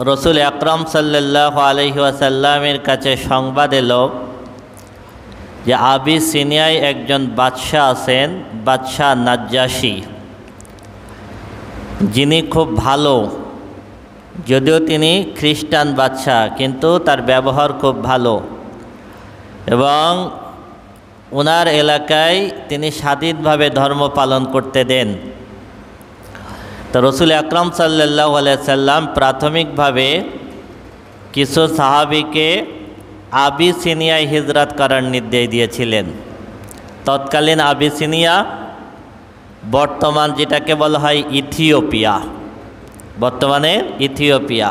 রসুল আকরাম সাল্লাল্লাহু আলাইহি ওয়াসাল্লামের কাছে সংবাদ এলো যে আবিসিনিয়ায় একজন বাদশাহ আছেন, বাদশাহ নাজ্জাশী, যিনি খুব ভালো। যদিও তিনি খ্রিস্টান বাদশাহ, কিন্তু তার ব্যবহার খুব ভালো এবং ওনার এলাকায় তিনি স্বাধীনভাবে ধর্ম পালন করতে দেন। তো রসুল আকরাম সাল্লাল্লাহু আলাইহি সাল্লাম প্রাথমিকভাবে কিছু সাহাবীকে আবিসিনিয়ায় হিজরত করার নির্দেশ দিয়েছিলেন। তৎকালীন আবিসিনিয়া বর্তমান যেটাকে বলা হয় ইথিওপিয়া, বর্তমানে ইথিওপিয়া।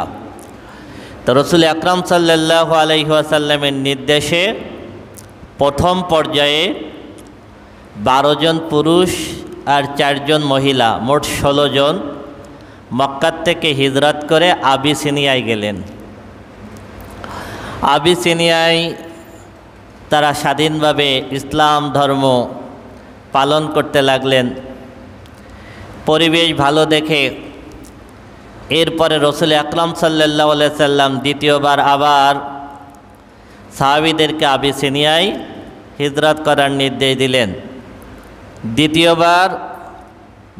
তো রসুল আকরাম সাল্লাল্লাহু আলাইহি ওয়াসাল্লামের নির্দেশে প্রথম পর্যায়ে 12 জন পুরুষ আর 4 জন মহিলা, মোট 16 জন মক্কা থেকে হিজরত করে আবিসিনিয়ায় গেলেন। আবিসিনিয়ায় তারা স্বাধীনভাবে ইসলাম ধর্ম পালন করতে লাগলেন। পরিবেশ ভালো দেখে এরপরে রসুল আকরাম সাল্লাল্লাহু আলাইহি সাল্লাম দ্বিতীয়বার আবার সাহাবীদেরকে আবিসিনিয়ায় হিজরত করার নির্দেশ দিলেন। দ্বিতীয়বার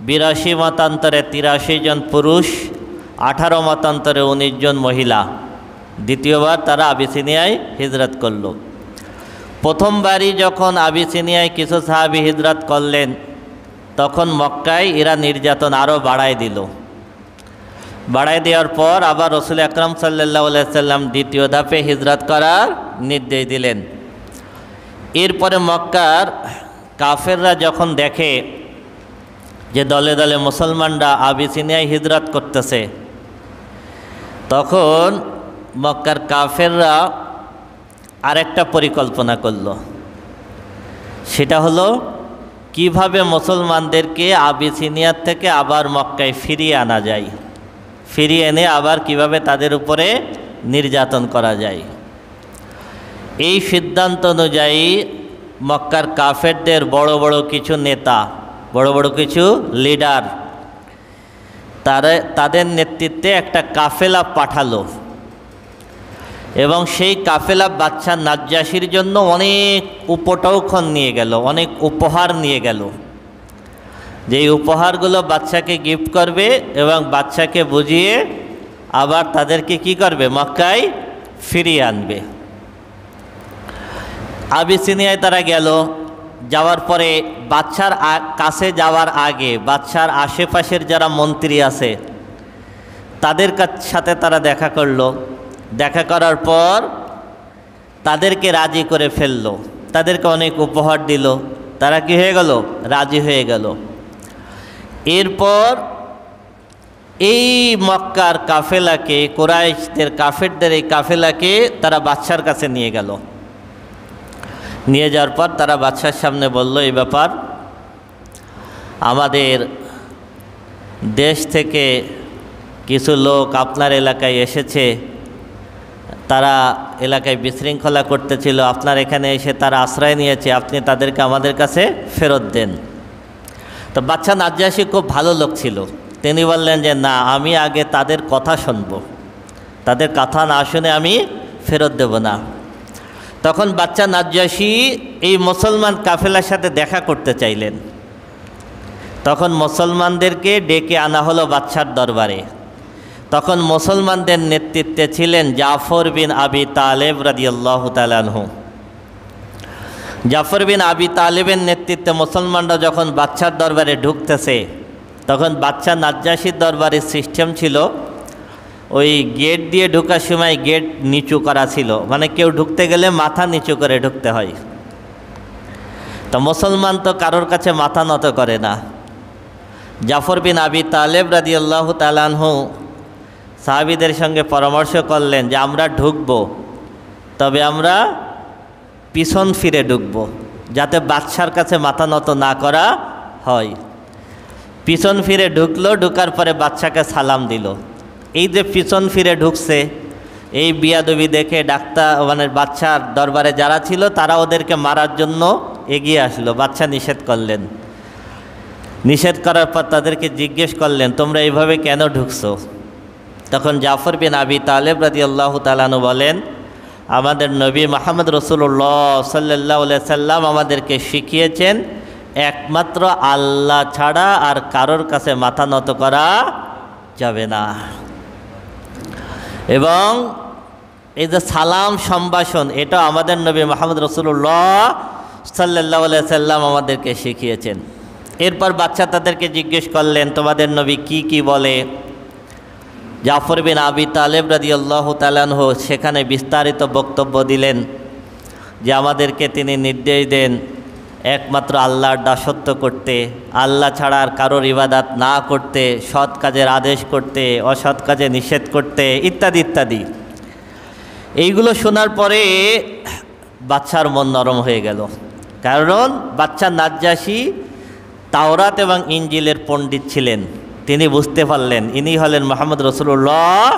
82 মতান্তরে 83 জন পুরুষ, 18 মতান্তরে 19 জন মহিলা, দ্বিতীয়বার তারা আবিসিনিয়ায় হিজরত করল। প্রথমবারই যখন আবিসিনিয়ায় কিছু সাহাবী হিজরত করলেন, তখন মক্কায় এরা নির্যাতন আরও বাড়ায় দিল। বাড়ায় দেওয়ার পর আবার রসুল আকরাম সাল্লাল্লাহু আলাইহি সাল্লাম দ্বিতীয় ধাপে হিজরত করার নির্দেশ দিলেন। এরপরে মক্কার কাফেররা যখন দেখে যে দলে দলে মুসলমানরা আবিসিনিয়ায় হিজরত করতেছে, তখন মক্কার কাফেররা আরেকটা পরিকল্পনা করল। সেটা হলো কিভাবে মুসলমানদেরকে আবিসিনিয়ার থেকে আবার মক্কায় ফিরিয়ে আনা যায়, ফিরিয়ে এনে আবার কিভাবে তাদের উপরে নির্যাতন করা যায়। এই সিদ্ধান্ত অনুযায়ী মক্কার কাফেরদের বড় বড় কিছু নেতা, বড় বড় কিছু লিডার, তাদের নেতৃত্বে একটা কাফেলা পাঠালো এবং সেই কাফেলা বাদশা নাজ্জাশীর জন্য অনেক উপটৌকন নিয়ে গেল, অনেক উপহার নিয়ে গেল। যেই উপহারগুলো বাদশাকে গিফট করবে এবং বাদশাকে বুঝিয়ে আবার তাদেরকে কি করবে, মক্কায় ফিরিয়ে আনবে। আবিসিনিয়ায় তারা গেল। যাওয়ার পরে বাদশার কাছে যাওয়ার আগে বাদশার আশেপাশের যারা মন্ত্রী আছে তাদের সাথে তারা দেখা করলো। দেখা করার পর তাদেরকে রাজি করে ফেললো, তাদেরকে অনেক উপহার দিল। তারা কি হয়ে গেল, রাজি হয়ে গেল। এরপর এই মক্কার কাফেলাকে, কুরাইশদের কাফেরদের এই কাফেলাকে তারা বাদশার কাছে নিয়ে গেল। নিয়ে যাওয়ার পর তারা বাদশার সামনে বলল, এই ব্যাপার, আমাদের দেশ থেকে কিছু লোক আপনার এলাকায় এসেছে, তারা এলাকায় বিশৃঙ্খলা করতেছিল, আপনার এখানে এসে তারা আশ্রয় নিয়েছে, আপনি তাদেরকে আমাদের কাছে ফেরত দেন। তো বাদশা নাজ্জাশী খুব ভালো লোক ছিল, তিনি বললেন যে না, আমি আগে তাদের কথা শুনব, তাদের কথা না শুনে আমি ফেরত দেব না। তখন বাদশা নাজ্জাশী এই মুসলমান কাফেলার সাথে দেখা করতে চাইলেন। তখন মুসলমানদেরকে ডেকে আনা হলো বাদশার দরবারে। তখন মুসলমানদের নেতৃত্বে ছিলেন জাফর বিন আবি তালেব রাদিয়াল্লাহু তাআলা আনহু। জাফর বিন আবি তালেবের নেতৃত্বে মুসলমানরা যখন বাদশার দরবারে ঢুকতেছে, তখন বাদশা নাজ্জাশীর দরবারের সিস্টেম ছিল, ওই গেট দিয়ে ঢোকার সময় গেট নিচু করা ছিল, মানে কেউ ঢুকতে গেলে মাথা নিচু করে ঢুকতে হয়। তো মুসলমান তো কারোর কাছে মাথা নত করে না। জাফর বিন আবি তালেব রাদিয়াল্লাহু তাআলা আনহু সাহাবীদের সঙ্গে পরামর্শ করলেন যে আমরা ঢুকব, তবে আমরা পিছন ফিরে ঢুকব, যাতে বাদশার কাছে মাথা নত না করা হয়। পিছন ফিরে ঢুকলো, ঢুকার পরে বাদশাকে সালাম দিল। এই যে পিছন ফিরে ঢুকছে, এই বিয়াদবি দেখে বাদশার দরবারে যারা ছিল তারা ওদেরকে মারার জন্য এগিয়ে আসলো। বাদশা নিষেধ করলেন। নিষেধ করার পর তাদেরকে জিজ্ঞেস করলেন, তোমরা এইভাবে কেন ঢুকছো? তখন জাফর বিন আবি তালেব রাদিয়াল্লাহু তাআলা আনহু বলেন, আমাদের নবী মুহাম্মদ রাসূলুল্লাহ সাল্লাল্লাহু আলাইহি সাল্লাম আমাদেরকে শিখিয়েছেন একমাত্র আল্লাহ ছাড়া আর কারোর কাছে মাথা নত করা যাবে না। এবং এই যে সালাম সম্ভাষণ, এটা আমাদের নবী মুহাম্মদ রাসূলুল্লাহ সাল্লাল্লাহু আলাইহি সাল্লাম আমাদেরকে শিখিয়েছেন। এরপর বাচ্চা তাদেরকে জিজ্ঞেস করলেন, তোমাদের নবী কি কি বলে? জাফর বিন আবি তালেব রাদিয়াল্লাহু তাআলা আনহু সেখানে বিস্তারিত বক্তব্য দিলেন যে আমাদেরকে তিনি নির্দেশ দেন একমাত্র আল্লাহর দাসত্ব করতে, আল্লাহ ছাড়া আর কারোর ইবাদত না করতে, সৎ কাজের আদেশ করতে, অসৎ কাজে নিষেধ করতে, ইত্যাদি ইত্যাদি। এইগুলো শোনার পরে বাচ্চার মন নরম হয়ে গেল, কারণ বাচ্চা নাজ্জাশী তাওরাত এবং ইনজিলের পণ্ডিত ছিলেন। তিনি বুঝতে পারলেন ইনি হলেন মুহাম্মদ রাসূলুল্লাহ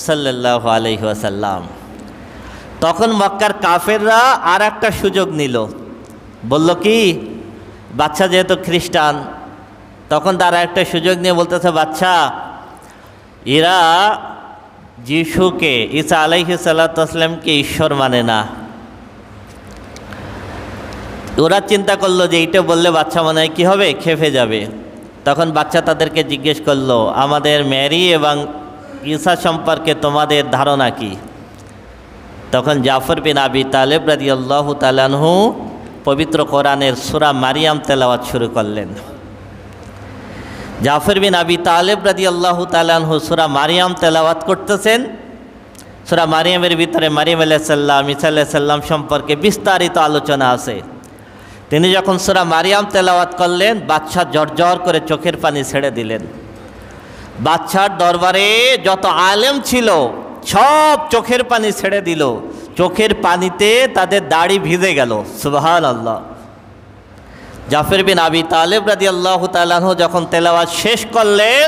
সাল্লাল্লাহু আলাইহি ওয়াসাল্লাম। তখন মক্কার কাফেররা আর একটা সুযোগ নিল, বলল কি, বাচ্চা যেহেতু খ্রিস্টান, তখন তারা একটা সুযোগ নিয়ে বলতেছে, বাচ্চা এরা যিশুকে, ঈসা আলাইহিস সালাতু ওয়াস সালামকে ঈশ্বর মানে না। ওরা চিন্তা করলো যে এইটা বললে বাচ্চা মনে হয় কী হবে, খেপে যাবে। তখন বাচ্চা তাদেরকে জিজ্ঞেস করলো, আমাদের মেরি এবং ঈসা সম্পর্কে তোমাদের ধারণা কি? তখন জাফর বিন আবি তালেব রাদিয়াল্লাহু তাআলা আনহু পবিত্র কোরআনের সূরা মারিয়াম তেলাওয়াত শুরু করলেন। জাফর বিন আবি তালেব রাদিয়াল্লাহু তাআলা আনহু সূরা মারিয়াম তেলাওয়াত করতেছেন। সূরা মারিয়ামের ভিতরে মারিয়াম আলাইহিস সালাম, ঈসা আলাইহিস সালাম সম্পর্কে বিস্তারিত আলোচনা আছে। তিনি যখন সূরা মারিয়াম তেলাওয়াত করলেন, বাদশা ঝরঝর করে চোখের পানি ছেড়ে দিলেন। বাদশার দরবারে যত আলেম ছিল সব চোখের পানি ছেড়ে দিল, চোখের পানিতে তাদের দাড়ি ভিজে গেল। সুবহানাল্লাহ। জাফর বিন আবি তালেব রাদিয়াল্লাহু তাআলা আনহু যখন তেলাওয়াত শেষ করলেন,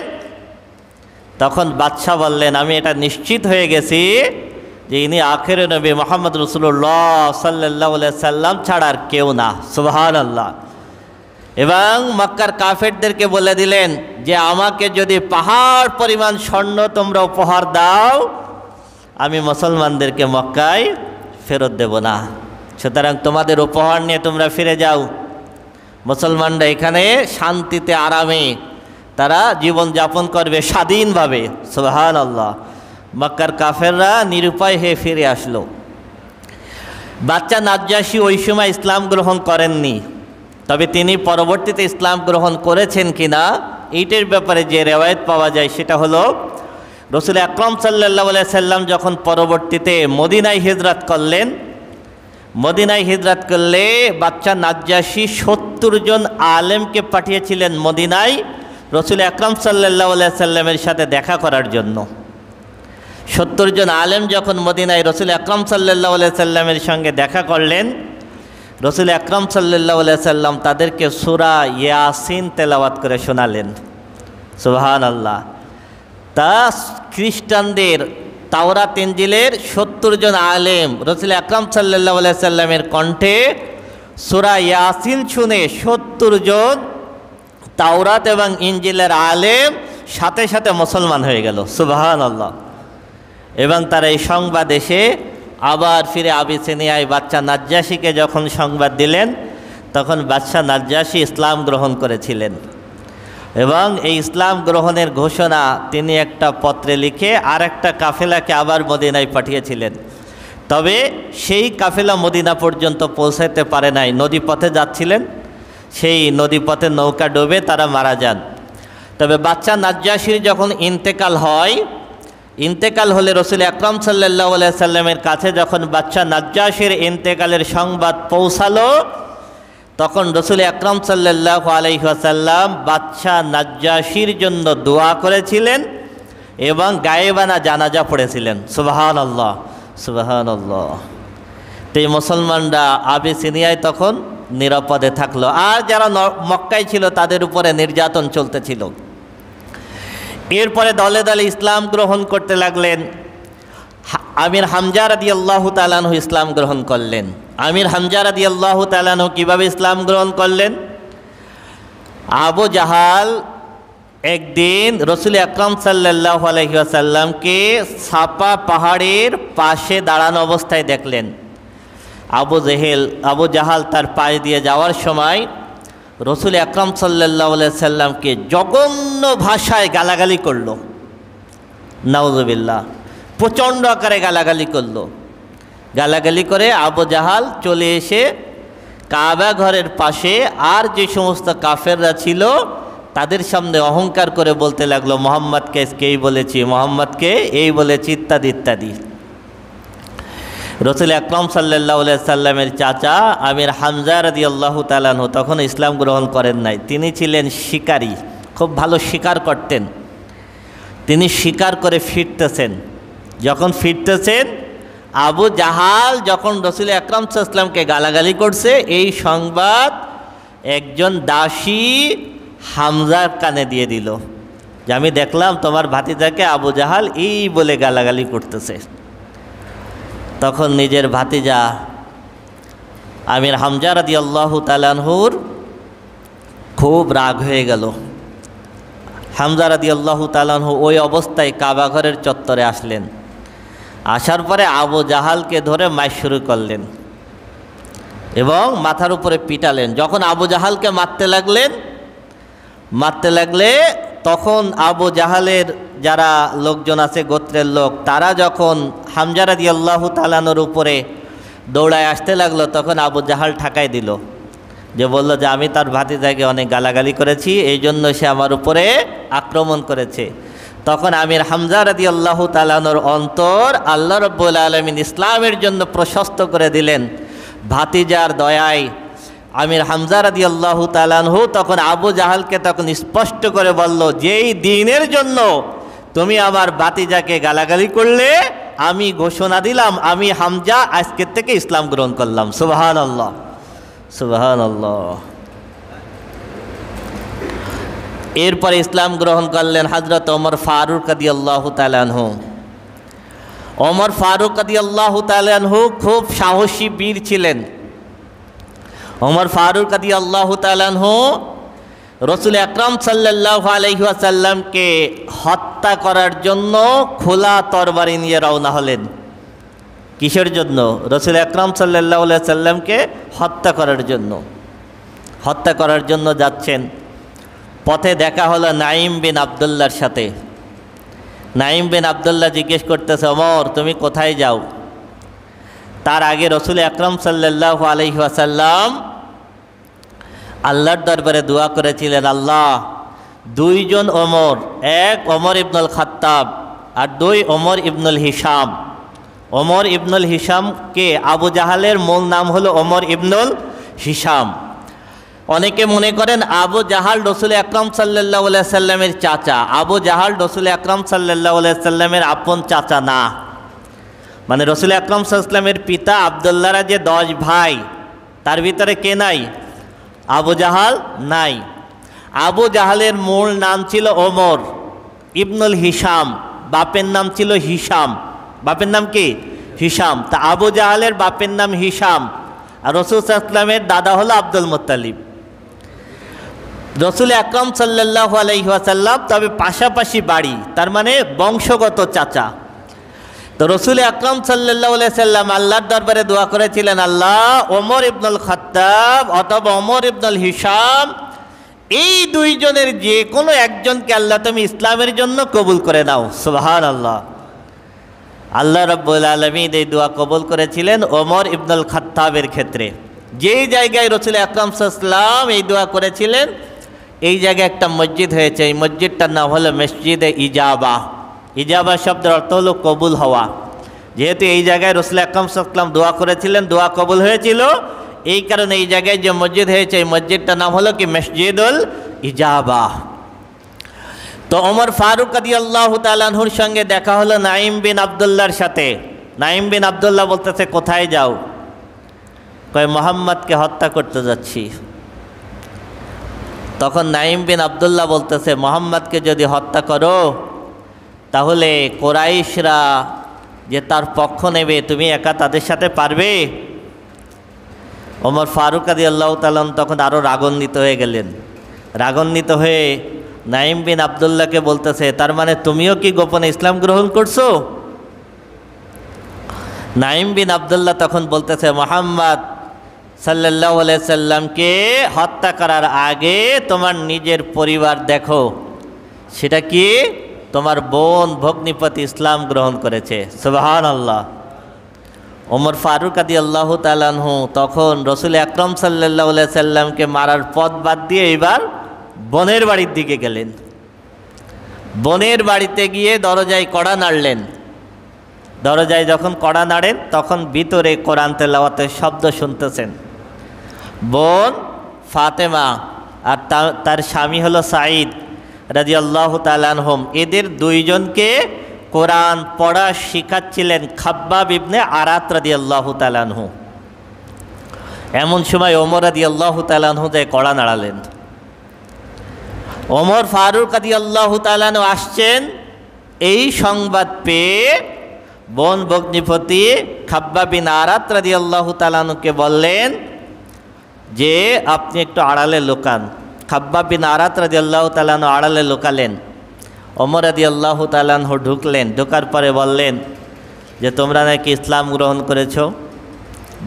তখন বাদশা বললেন, আমি এটা নিশ্চিত হয়ে গেছি যে ইনি আখের নবী মুহাম্মদ রাসূলুল্লাহ সাল্লাল্লাহু আলাইহি সাল্লাম ছাড়া আর কেউ না। সুবহানাল্লাহ। এবং মক্কার কাফেরদেরকে বলে দিলেন যে আমাকে যদি পাহাড় পরিমাণ স্বর্ণ তোমরা উপহার দাও, আমি মুসলমানদেরকে মক্কায় ফেরত দেব না। সুতরাং তোমাদের উপহার নিয়ে তোমরা ফিরে যাও। মুসলমানরা এখানে শান্তিতে আরামে তারা জীবন যাপন করবে স্বাধীনভাবে। সুবহানাল্লাহ। মক্কার কাফেররা নিরুপায় হয়ে ফিরে আসলো। বাচ্চা নাজ্জাশী ওই সময় ইসলাম গ্রহণ করেননি, তবে তিনি পরবর্তীতে ইসলাম গ্রহণ করেছেন কিনা এইটার ব্যাপারে যে রেওয়ায়েত পাওয়া যায় সেটা হলো, রাসূল আকরাম সাল্লাল্লাহু আলাইহি সাল্লাম যখন পরবর্তীতে মদিনায় হিজরত করলেন, মদিনায় হিজরত করলে বাচ্চা নাজ্জাশী 70 জন আলেমকে পাঠিয়েছিলেন মদিনায় রাসূল আকরাম সাল্লাল্লাহু আলাইহি সাল্লামের সাথে দেখা করার জন্য। 70 জন আলেম যখন মদিনায় রাসূল আকরাম সাল্লাল্লাহু আলাইহি সাল্লামের সঙ্গে দেখা করলেন, রাসূল আকরাম সাল্লাল্লাহু আলাইহি সাল্লাম তাদেরকে সূরা ইয়াসিন তেলাওয়াত করে শোনালেন। সুবহানাল্লাহ। তা খ্রিস্টানদের তাওরাত ইনজিলের 70 জন আলেম রাসূল আকরাম সাল্লাল্লাহু আলাইহি সাল্লামের কণ্ঠে সূরা ইয়াসিন শুনে 70 জন তাওরাত এবং ইনজিলের আলেম সাথে সাথে মুসলমান হয়ে গেল। সুবহানাল্লাহ। এবং তারা এই সংবাদ এসে আবার ফিরে আবিসিনিয়ায় বাচ্চা নাজ্জাশীকে যখন সংবাদ দিলেন, তখন বাদশা নাজ্জাশী ইসলাম গ্রহণ করেছিলেন। এবং এই ইসলাম গ্রহণের ঘোষণা তিনি একটা পত্রে লিখে আর একটা কাফেলাকে আবার মদিনায় পাঠিয়েছিলেন। তবে সেই কাফেলা মদিনা পর্যন্ত পৌঁছাতে পারে নাই, নদীপথে যাচ্ছিলেন, সেই নদীপথে নৌকা ডুবে তারা মারা যান। তবে বাচ্চা নাজ্জাশীর যখন ইন্তেকাল হয়, ইন্তেকাল হলে রাসূল আকরাম সাল্লাল্লাহু আলাইহি সাল্লামের কাছে যখন বাচ্চা নাজ্জাশীর ইন্তেকালের সংবাদ পৌঁছালো, তখন রাসূল আকরাম সাল্লাল্লাহু আলাইহি ওয়াসাল্লাম বাচ্চা নাজ্জাশীর জন্য দোয়া করেছিলেন এবং গায়েবানা জানাজা পড়েছিলেন। সুবহানাল্লাহ, সুবহানাল্লাহ। তো এই মুসলমানরা আবিসিনিয়ায় তখন নিরাপদে থাকলো, আর যারা মক্কায় ছিল তাদের উপরে নির্যাতন চলতেছিল। এরপরে দলে দলে ইসলাম গ্রহণ করতে লাগলেন। আমির হামজা রাদিয়াল্লাহু তাআলা আনহু ইসলাম গ্রহণ করলেন। আমির হামজা রাদিয়াল্লাহু তাআলা আনহু কীভাবে ইসলাম গ্রহণ করলেন? আবু জাহাল একদিন রসুল আকরাম সাল্লাল্লাহু আলাইহি ওয়াসাল্লামকে সাফা পাহাড়ের পাশে দাঁড়ানো অবস্থায় দেখলেন। আবু জাহাল তার পাশ দিয়ে যাওয়ার সময় রসুল আকরাম সাল্লাল্লাহু আলাইহি সাল্লামকে জঘন্য ভাষায় গালাগালি করলো। নাউজুবিল্লাহ, প্রচণ্ড আকারে গালাগালি করলো। গালাগালি করে আবু জাহাল চলে এসে কাবা ঘরের পাশে আর যে সমস্ত কাফেররা ছিল তাদের সামনে অহংকার করে বলতে লাগলো, মোহাম্মদকে এই বলেছি, মোহাম্মদকে এই বলেছি, ইত্যাদি ইত্যাদি। রসুল আকরাম সাল্লাল্লাহু আলাইহি সাল্লামের চাচা আমির হামজা রাদিয়াল্লাহু তাআলা আনহু তখন ইসলাম গ্রহণ করেন নাই। তিনি ছিলেন শিকারী, খুব ভালো শিকার করতেন। তিনি শিকার করে ফিরতেছেন। যখন ফিরতেছেন, আবু জাহাল যখন রসুল আকরাম সাল্লাল্লাহু আলাইহি সাল্লামকে গালাগালি করছে, এই সংবাদ একজন দাসী হামজার কানে দিয়ে দিল যে আমি দেখলাম তোমার ভাতিজাকে আবু জাহাল এই বলে গালাগালি করতেছে। তখন নিজের ভাতিজা আমির হামজা রাদিয়াল্লাহু তাআলা আনহুর খুব রাগ হয়ে গেল। হামজা রাদিয়াল্লাহু তাআলা আনহু ওই অবস্থায় কাবা ঘরের চত্বরে আসলেন। আসার পরে আবু জাহালকে ধরে মার শুরু করলেন এবং মাথার উপরে পিটালেন। যখন আবু জাহালকে মারতে লাগলে তখন আবু জাহালের যারা লোকজন আছে, গোত্রের লোক, তারা যখন হামজা রাদিয়াল্লাহু তাআলা আনহুর উপরে দৌড়ায় আসতে লাগলো, তখন আবু জাহাল ঠাকাই দিল, যে বলল যে আমি তার ভাতিজাকে অনেক গালাগালি করেছি, এই জন্য সে আমার উপরে আক্রমণ করেছে। তখন আমির হামজা রাদিয়াল্লাহু তাআলা আনহুর অন্তর আল্লাহ রাব্বুল আলামিন ইসলামের জন্য প্রশস্ত করে দিলেন। ভাতিজার দয়ায় আমির হামজা রাদিয়াল্লাহু তাআলা আনহু তখন আবু জাহালকে তখন স্পষ্ট করে বলল, যেই দিনের জন্য তুমি আমার ভাতিজাকে গালাগালি করলে, আমি ঘোষণা দিলাম আমি হামজা আজকের থেকে ইসলাম গ্রহণ করলাম। সুবহানাল্লাহ, সুবহানাল্লাহ। এরপরে ইসলাম গ্রহণ করলেন হযরত ওমর ফারুক রাদিয়াল্লাহু তাআলা আনহু। ওমর ফারুক রাদিয়াল্লাহু তাআলা আনহু খুব সাহসী বীর ছিলেন। ওমর ফারুক রাদিয়াল্লাহু তাআলা আনহু রসুল আকরাম সাল্লাল্লাহু আলাইহি ওয়াসাল্লামকে হত্যা করার জন্য খোলা তরবারি নিয়ে রওনা হলেন। কিসের জন্য? রসুল আকরাম সাল্লাল্লাহু আলাইহি ওয়াসাল্লামকে হত্যা করার জন্য যাচ্ছেন। পথে দেখা হলো নাঈম বিন আবদুল্লাহর সাথে। নাঈম বিন আবদুল্লাহ জিজ্ঞেস করতেছে, ওমর তুমি কোথায় যাও? তার আগে রসুল আকরাম সাল্লাল্লাহু আলাইহি ওয়াসাল্লাম আল্লাহর দরবারে দোয়া করেছিলেন, আল্লাহ দুইজন ওমর, এক ওমর ইবনুল খাত্তাব আর দুই ওমর ইবনুল হিশাম। ওমর ইবনুল হিশামকে আবু জাহালের মূল নাম হলো ওমর ইবনুল হিশাম। অনেকে মনে করেন আবু জাহাল রসুল আকরাম সাল্লাল্লাহু আলাইহি সাল্লামের চাচা। আবু জাহাল রসুল আকরাম সাল্লাল্লাহু আলাইহি সাল্লামের আপন চাচা না। মানে রসুল আকরাম সাল্লাল্লাহু আলাইহি সাল্লামের পিতা আব্দুল্লাহরা যে 10 ভাই, তার ভিতরে কে নাই? আবু জাহাল নাই। আবু জাহালের মূল নাম ছিল ওমর ইবনুল হিশাম, বাপের নাম ছিল হিশাম। বাপের নাম কি? হিশাম। তা আবু জাহালের বাপের নাম হিশাম, আর রসুল সাল্লাল্লাহু আলাইহি সাল্লামের দাদা হলো আব্দুল মুত্তালিব। রসুল আকরাম সাল্লাল্লাহু আলাইহি ওয়াসাল্লাম তবে পাশাপাশি বাড়ি, তার মানে বংশগত চাচা। তো রসুল আকরাম সাল্লাল্লাহু আলাইহি সাল্লাম আল্লাহর দরবারে দোয়া করেছিলেন, আল্লাহ ওমর ইবনুল খাত্তাব অথবা ওমর ইবনুল হিশাম, এই দুইজনের যে কোনো একজনকে আল্লাহ তুমি ইসলামের জন্য কবুল করে নাও। সুবহানাল্লাহ। আল্লাহ রাব্বুল আলামিন এই দোয়া কবুল করেছিলেন ওমর ইবনুল খাত্তাবের ক্ষেত্রে। যেই জায়গায় রসুল আকরাম সাল্লাল্লাহু আলাইহি সাল্লাম এই দোয়া করেছিলেন, এই জায়গায় একটা মসজিদ হয়েছে। এই মসজিদটার নাম হলো মসজিদে ইজাবা। ইজাবা শব্দের অর্থ হলো কবুল হওয়া। যেহেতু এই জায়গায় রসুল আকরাম সাল্লাল্লাহু আলাইহি সাল্লাম দোয়া করেছিলেন, দোয়া কবুল হয়েছিল, এই কারণে এই জায়গায় যে মসজিদ হয়েছে এই মসজিদটার নাম হলো কি মসজিদুল ইজাবা। তো ওমর ফারুক রাদিয়াল্লাহু তাআলা আনহুর সঙ্গে দেখা হলো নাঈম বিন আবদুল্লাহর সাথে। নাঈম বিন আবদুল্লাহ বলতেছে, কোথায় যাও? কয় মুহাম্মদকে হত্যা করতে যাচ্ছি। তখন নাঈম বিন আবদুল্লাহ বলতেছে, মুহাম্মদকে যদি হত্যা করো তাহলে কোরাইশরা যে তার পক্ষ নেবে, তুমি একা তাদের সাথে পারবে? ওমর ফারুক রাদিয়াল্লাহু তাআলা তখন আরও রাগান্বিত হয়ে গেলেন। রাগান্বিত হয়ে নাইম বিন আবদুল্লাহকে বলতেছে, তার মানে তুমিও কি গোপনে ইসলাম গ্রহণ করছো? নাইম বিন আবদুল্লাহ তখন বলতেছে, মুহাম্মদ সাল্লাল্লাহু আলাইহি সাল্লামকে হত্যা করার আগে তোমার নিজের পরিবার দেখো, সেটা কি? তোমার বোন ভগ্নিপতি ইসলাম গ্রহণ করেছে। সুবহানাল্লাহ। ওমর ফারুক রাদিয়াল্লাহু তাআলা আনহু তখন রাসূল আকরাম সাল্লাল্লাহু আলাইহি সাল্লামকে মারার পথ বাদ দিয়ে এবার বোনের বাড়ির দিকে গেলেন। বোনের বাড়িতে গিয়ে দরজায় কড়া নাড়লেন। দরজায় যখন কড়া নাড়েন তখন ভিতরে কোরআন তেলাওয়াতের শব্দ শুনতেছেন। বোন ফাতেমা আর তার স্বামী হলো সাঈদ রাদিয়াল্লাহু তাআলা আনহুম, এদের দুইজনকে কোরআন পড়া শিখাচ্ছিলেন খাব্বাব ইবনে আরাত রাদিয়াল্লাহু তাআলা আনহু। এমন সময় ওমর রাদিয়াল্লাহু তাআলা আনহু যে কড়া নাড়ালেন। ওমর ফারুক রাদিয়াল্লাহু তাআলা আনহু আসছেন, এই সংবাদ পেয়ে বোন ভগ্নিপতি খাব্বাব বিন আরাত রাদিয়াল্লাহু তাআলা আনহুকে বললেন যে আপনি একটু আড়ালে লুকান। খাব্বাব বিন আরাত রাদিয়াল্লাহু তাআলা আনহু আড়ালে লুকালেন। ওমর রাদিয়াল্লাহু তাআলা আনহু ঢুকলেন। ঢোকার পরে বললেন যে তোমরা নাকি ইসলাম গ্রহণ করেছো।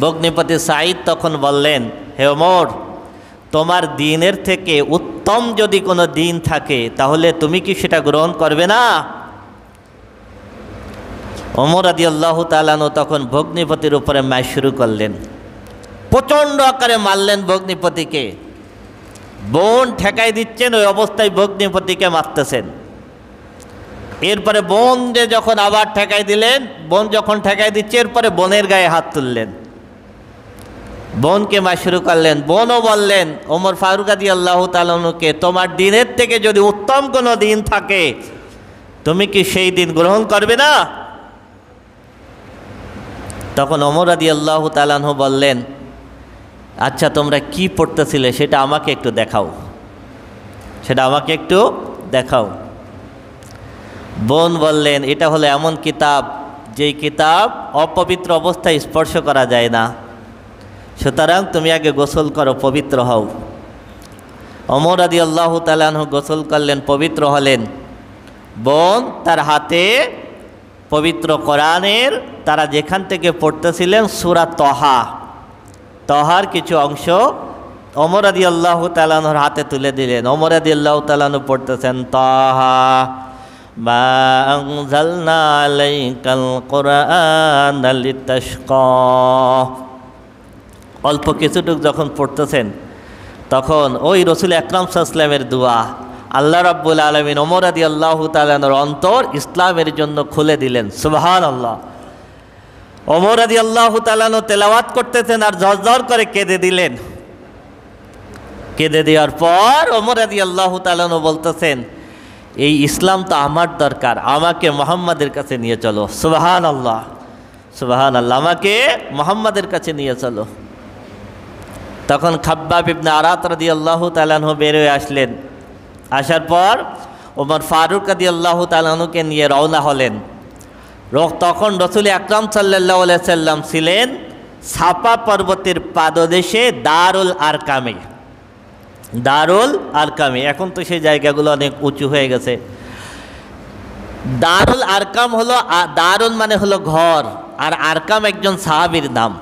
ভগ্নিপতি সাঈদ তখন বললেন, হে ওমর, তোমার দ্বীনের থেকে উত্তম যদি কোনো দ্বীন থাকে তাহলে তুমি কি সেটা গ্রহণ করবে না? ওমর রাদিয়াল্লাহু তাআলা আনহু তখন ভগ্নিপতির উপরে মার শুরু করলেন। প্রচণ্ড আকারে মারলেন ভগ্নিপতিকে। বোন ঠেকাই দিচ্ছেন, ওই অবস্থায় ভগ্নিপতিকে মারতেছেন। এরপরে বোন যে যখন আবার ঠেকাই দিলেন, বোন যখন ঠেকাই দিচ্ছে এরপরে বোনের গায়ে হাত তুললেন, বোনকে মার শুরু করলেন। বোনও বললেন ওমর ফারুক রাদিয়াল্লাহু তাআলা আনহুকে, তোমার দ্বীনের থেকে যদি উত্তম কোনো দ্বীন থাকে তুমি কি সেই দ্বীন গ্রহণ করবে না? তখন ওমর রাদিয়াল্লাহু তাআলা আনহু বললেন, আচ্ছা তোমরা কি পড়তেছিলে সেটা আমাকে একটু দেখাও, সেটা আমাকে একটু দেখাও। বোন বললেন, এটা হলো এমন কিতাব যেই কিতাব অপবিত্র অবস্থায় স্পর্শ করা যায় না, সুতরাং তুমি আগে গোসল করো, পবিত্র হও। ওমর রাদিয়াল্লাহু তাআলা আনহু গোসল করলেন, পবিত্র হলেন। বোন তার হাতে পবিত্র কোরআনের তারা যেখান থেকে পড়তেছিলেন সূরা তহা, তহার কিছু অংশ ওমর রাদিয়াল্লাহু তাআলা আনহুর হাতে তুলে দিলেন। ওমর রাদিয়াল্লাহু তাআলা আনহু পড়তেছেন, তহা মা আনজালনা আলাইকাল কুরআনা লিতাশকা। অল্প কিছুটুক যখন পড়তেছেন তখন ওই রাসূল আকরাম সাল্লাল্লাহু আলাইহি ওয়াসাল্লামের দোয়া আল্লাহ রাব্বুল আলামিন ওমর রাদিয়াল্লাহু তাআলা আনহুর অন্তর ইসলামের জন্য খুলে দিলেন। সুবহানাল্লাহ। ওমর রাদিয়াল্লাহু তাআলা আনহু তেলাওয়াত করতেছেন আর ঝরঝর করে কেঁদে দিলেন। কেঁদে দেওয়ার পর ওমর রাদিয়াল্লাহু তাআলা আনহু বলতেছেন, এই ইসলাম তো আমার দরকার, আমাকে মুহাম্মাদের কাছে নিয়ে চলো। সুবহানাল্লাহ, সুবহানাল্লাহ, আমাকে মুহাম্মাদের কাছে নিয়ে চলো। তখন খাব্বাব ইবনে আরাত রাদিয়াল্লাহু তাআলা আনহু বের হয়ে আসলেন। আসার পর ওমর ফারুক রাদিয়াল্লাহু তাআলা আনহুকে নিয়ে রওনা হলেন। তখন রাসূল আকরাম সাল্লাল্লাহু আলাইহি সাল্লাম ছিলেন সাফা পর্বতের পাদদেশে দারুল আরকামে। দারুল আরকামে, এখন তো সেই জায়গাগুলো অনেক উঁচু হয়ে গেছে। দারুল আরকাম হলো, দারুল মানে হলো ঘর, আর আরকাম একজন সাহাবীর নাম।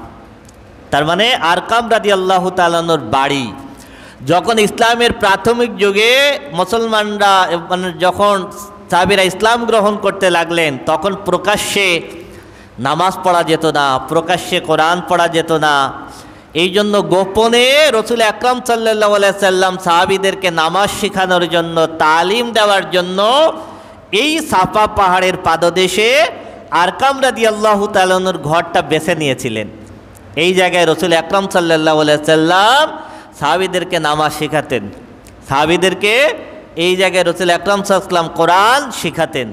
তার মানে আরকাম রাদিয়াল্লাহু তাআলা আনহুর বাড়ি। যখন ইসলামের প্রাথমিক যুগে মুসলমানরা যখন সাহাবীরা ইসলাম গ্রহণ করতে লাগলেন তখন প্রকাশ্যে নামাজ পড়া যেত না, প্রকাশ্যে কোরআন পড়া যেত না। এই জন্য গোপনে রাসূল আকরাম সাল্লাল্লাহু আলাইহি সাল্লাম সাহাবীদেরকে নামাজ শেখানোর জন্য, তালিম দেওয়ার জন্য এই সাফা পাহাড়ের পাদদেশে আরকাম রাদিয়াল্লাহু তাআলা আনহুর ঘরটা বেছে নিয়েছিলেন। এই জায়গায় রাসূল আকরাম সাল্লাল্লাহু আলাইহি সাল্লাম সাহাবীদেরকে নামাজ শেখাতেন। সাহাবীদেরকে এই জায়গায় রাসূল আকরাম সাল্লাল্লাহু আলাইহি ওয়াসাল্লাম কোরআন শেখাতেন।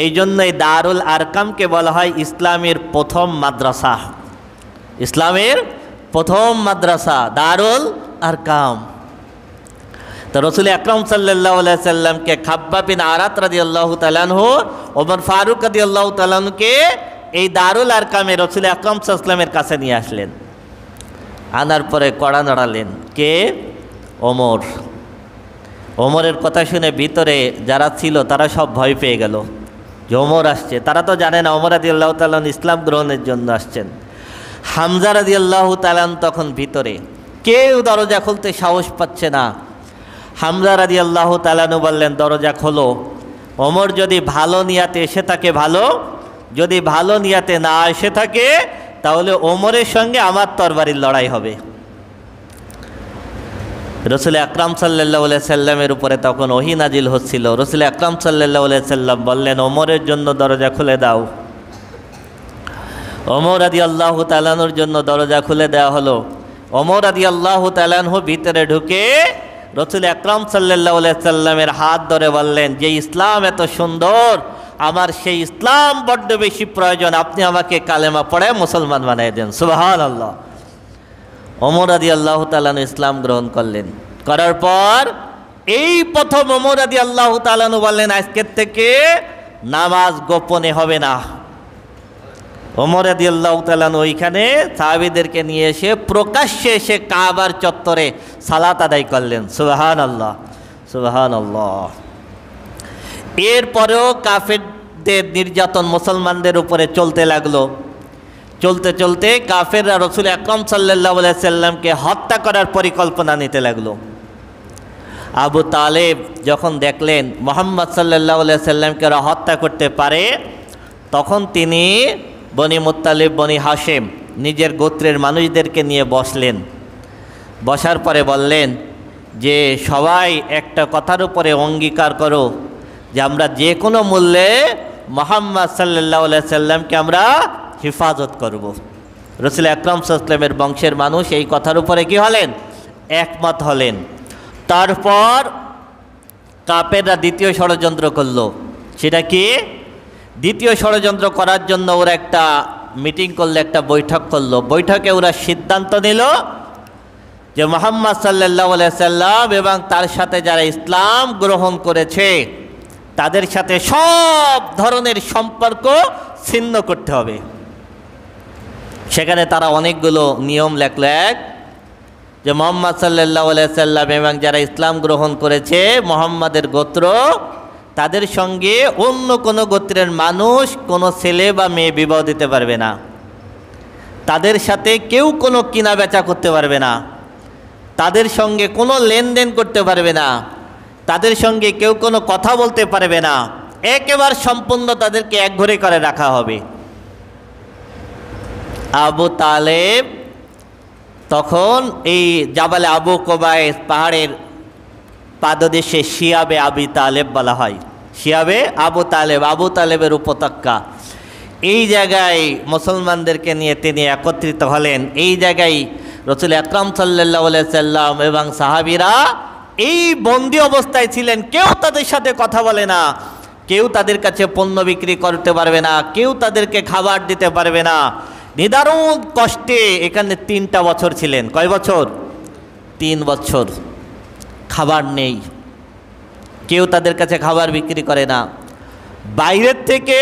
এই জন্যই দারুল আরকামকে বলা হয় ইসলামের প্রথম মাদ্রাসা। ইসলামের প্রথম মাদ্রাসা দারুল আরকাম। তো রাসূল আকরাম সাল্লাল্লাহু আলাইহি সাল্লামকে খাব্বাব বিন আরাত রাদিয়াল্লাহু তাআলা আনহু, ওমর ফারুক রাদিয়াল্লাহু তাআলা আনহুকে এই দারুল আরকামে রাসূল আকরাম সাল্লাল্লাহু আলাইহি ওয়াসাল্লামের কাছে নিয়ে আসলেন। আনার পরে কড়া নাড়ালেন। কে? ওমর। ওমরের কথা শুনে ভিতরে যারা ছিল তারা সব ভয় পেয়ে গেল যে ওমর আসছে। তারা তো জানে না ওমর রাদিয়াল্লাহু তাআলা ইসলাম গ্রহণের জন্য আসছেন। হামজা রাদিয়াল্লাহু তাআলা তখন ভিতরে, কেউ দরজা খুলতে সাহস পাচ্ছে না। হামজা রাদিয়াল্লাহু তাআলা বললেন, দরজা খোলো। ওমর যদি ভালো নিয়াতে এসে থাকে ভালো, যদি ভালো নিয়াতে না এসে থাকে তাহলে ওমরের সঙ্গে আমার তরবারির লড়াই হবে। রসুল আকরাম সাল্লাল্লাহু আলাইহি সাল্লামের উপরে তখন ওহী নাজিল হচ্ছিল। রসুল আকরাম সাল্লাল্লাহু আলাইহি সাল্লাম বললেন, ওমরের জন্য দরজা খুলে দাও। ওমর রাদিয়াল্লাহু তাআলার জন্য দরজা খুলে দেওয়া হলো। ওমর রাদিয়াল্লাহু তাআলা ভিতরে ঢুকে রসুল আকরাম সাল্লাল্লাহু আলাইহি সাল্লামের হাত ধরে বললেন, যে ইসলাম এত সুন্দর, আমার সেই ইসলাম বড্ড বেশি প্রয়োজন, আপনি আমাকে কালেমা পড়ে মুসলমান বানিয়ে দেন। সুবহানাল্লাহ। ওমর রাদিয়াল্লাহু তাআলা ইসলাম গ্রহণ করলেন। করার পর এই প্রথম ওমর রাদিয়াল্লাহু তাআলা বললেন, আজকের থেকে নামাজ গোপনে হবে না। ওমর রাদিয়াল্লাহু তাআলা ওইখানে সাহাবীদেরকে নিয়ে এসে প্রকাশ্যে এসে কাবার চত্বরে সালাত আদায় করলেন। সুবহানাল্লাহ, সুবহানাল্লাহ। এরপরেও কাফেরদের নির্যাতন মুসলমানদের উপরে চলতে লাগলো। চলতে চলতে কাফেররা রসুল আকরাম সাল্লাল্লাহু আলাইহি সাল্লামকে হত্যা করার পরিকল্পনা নিতে লাগলো। আবু তালেব যখন দেখলেন মুহাম্মদ সাল্লাল্লাহু আলাইহি সাল্লামকে ওরা হত্যা করতে পারে, তখন তিনি বনি মুত্তালিব, বনি হাশেম, নিজের গোত্রের মানুষদেরকে নিয়ে বসলেন। বসার পরে বললেন যে সবাই একটা কথার উপরে অঙ্গীকার করো যে আমরা যে কোনো মূল্যে মুহাম্মদ সাল্লাল্লাহু আলাইহি সাল্লামকে আমরা হেফাজত করব। রসুল আকরাম সাল্লাল্লাহু আলাইহি সাল্লামের বংশের মানুষ এই কথার উপরে কি হলেন? একমত হলেন। তারপর কাফেররা দ্বিতীয় ষড়যন্ত্র করলো। সেটা কি? দ্বিতীয় ষড়যন্ত্র করার জন্য ওরা একটা মিটিং করলো, একটা বৈঠক করলো। বৈঠকে ওরা সিদ্ধান্ত নিল যে মুহাম্মদ সাল্লাল্লাহু আলাইহি সাল্লাম এবং তার সাথে যারা ইসলাম গ্রহণ করেছে তাদের সাথে সব ধরনের সম্পর্ক ছিন্ন করতে হবে। সেখানে তারা অনেকগুলো নিয়ম লেখল। এক, যে মুহাম্মদ সাল্লাল্লাহু আলাইহি সাল্লাম এবং যারা ইসলাম গ্রহণ করেছে মুহাম্মাদের গোত্র, তাদের সঙ্গে অন্য কোনো গোত্রের মানুষ, কোনো ছেলে বা মেয়ে বিবাহ দিতে পারবে না। তাদের সাথে কেউ কোনো কিনা বেচা করতে পারবে না। তাদের সঙ্গে কোনো লেনদেন করতে পারবে না। তাদের সঙ্গে কেউ কোনো কথা বলতে পারবে না। একেবারে সম্পূর্ণ তাদেরকে একঘরে করে রাখা হবে। আবু তালেব তখন এই জাবালে আবু কোবায়েস পাহাড়ের পাদদেশে শিয়াবে আবি তালেব বলা হয়। শিয়াবে আবু তালেব, আবু তালেবের উপত্যকা। এই জায়গায় মুসলমানদেরকে নিয়ে তিনি একত্রিত হলেন। এই জায়গায় রসুল আকরাম সাল্লাল্লাহু আলাইহি সাল্লাম এবং সাহাবীরা এই বন্দি অবস্থায় ছিলেন। কেউ তাদের সাথে কথা বলে না, কেউ তাদের কাছে পণ্য বিক্রি করতে পারবে না, কেউ তাদেরকে খাবার দিতে পারবে না। নিদারুণ কষ্টে এখানে 3টা বছর ছিলেন। কয় বছর? 3 বছর। খাবার নেই, কেউ তাদের কাছে খাবার বিক্রি করে না। বাইরের থেকে,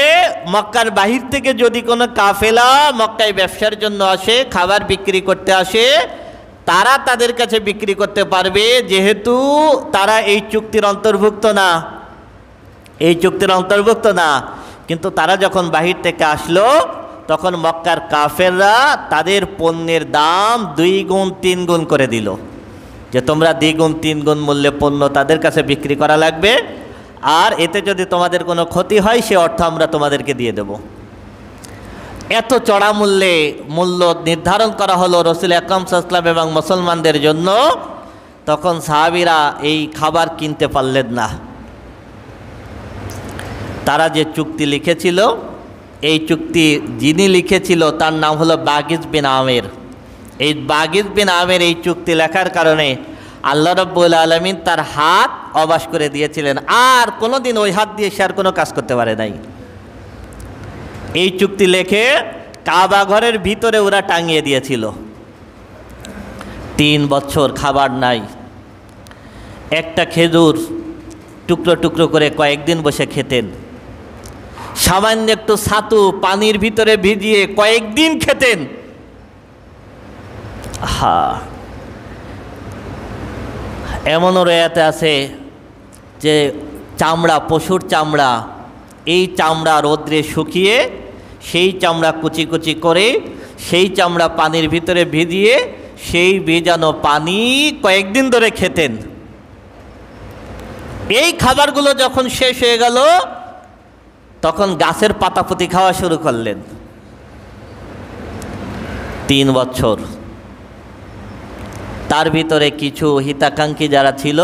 মক্কার বাহির থেকে যদি কোনো কাফেলা মক্কায় ব্যবসার জন্য আসে, খাবার বিক্রি করতে আসে, তারা তাদের কাছে বিক্রি করতে পারবে, যেহেতু তারা এই চুক্তির অন্তর্ভুক্ত না। এই চুক্তির অন্তর্ভুক্ত না। কিন্তু তারা যখন বাহির থেকে আসলো, তখন মক্কার কাফেররা তাদের পণ্যের দাম 2 গুণ 3 গুণ করে দিল, যে তোমরা 2 গুণ 3 গুণ মূল্যে পণ্য তাদের কাছে বিক্রি করা লাগবে, আর এতে যদি তোমাদের কোনো ক্ষতি হয় সে অর্থ আমরা তোমাদেরকে দিয়ে দেব। এত চড়া মূল্যে মূল্য নির্ধারণ করা হলো রসুল আকরাম সাল্লাল্লাহু আলাইহি ওয়াসাল্লাম এবং মুসলমানদের জন্য। তখন সাহাবীরা এই খাবার কিনতে পারলেন না। তারা যে চুক্তি লিখেছিল, এই চুক্তি যিনি লিখেছিল তার নাম হলো বাগিজ বিন আমের। এই বাগিজ বিন আমের এই চুক্তি লেখার কারণে আল্লাহ রাব্বুল আলামিন তার হাত অবশ করে দিয়েছিলেন, আর কোনোদিন ওই হাত দিয়ে সে আর কোনো কাজ করতে পারে নাই। এই চুক্তি লেখে কাবা ঘরের ভিতরে ওরা টাঙিয়ে দিয়েছিল। 3 বছর খাবার নাই। একটা খেজুর টুকরো টুকরো করে কয়েকদিন বসে খেতেন। সামান্য একটু ছাতু পানির ভিতরে ভিজিয়ে কয়েকদিন খেতেন। এমনও রয়াতে আছে যে চামড়া, পশুর চামড়া, এই চামড়া রোদ্রে শুকিয়ে সেই চামড়া কুচি কুচি করে সেই চামড়া পানির ভিতরে ভিজিয়ে সেই ভেজানো পানি কয়েকদিন ধরে খেতেন। এই খাবারগুলো যখন শেষ হয়ে গেল তখন গাছের পাতাপুতি খাওয়া শুরু করলেন। 3 বছর। তার ভিতরে কিছু হিতাকাঙ্ক্ষী যারা ছিল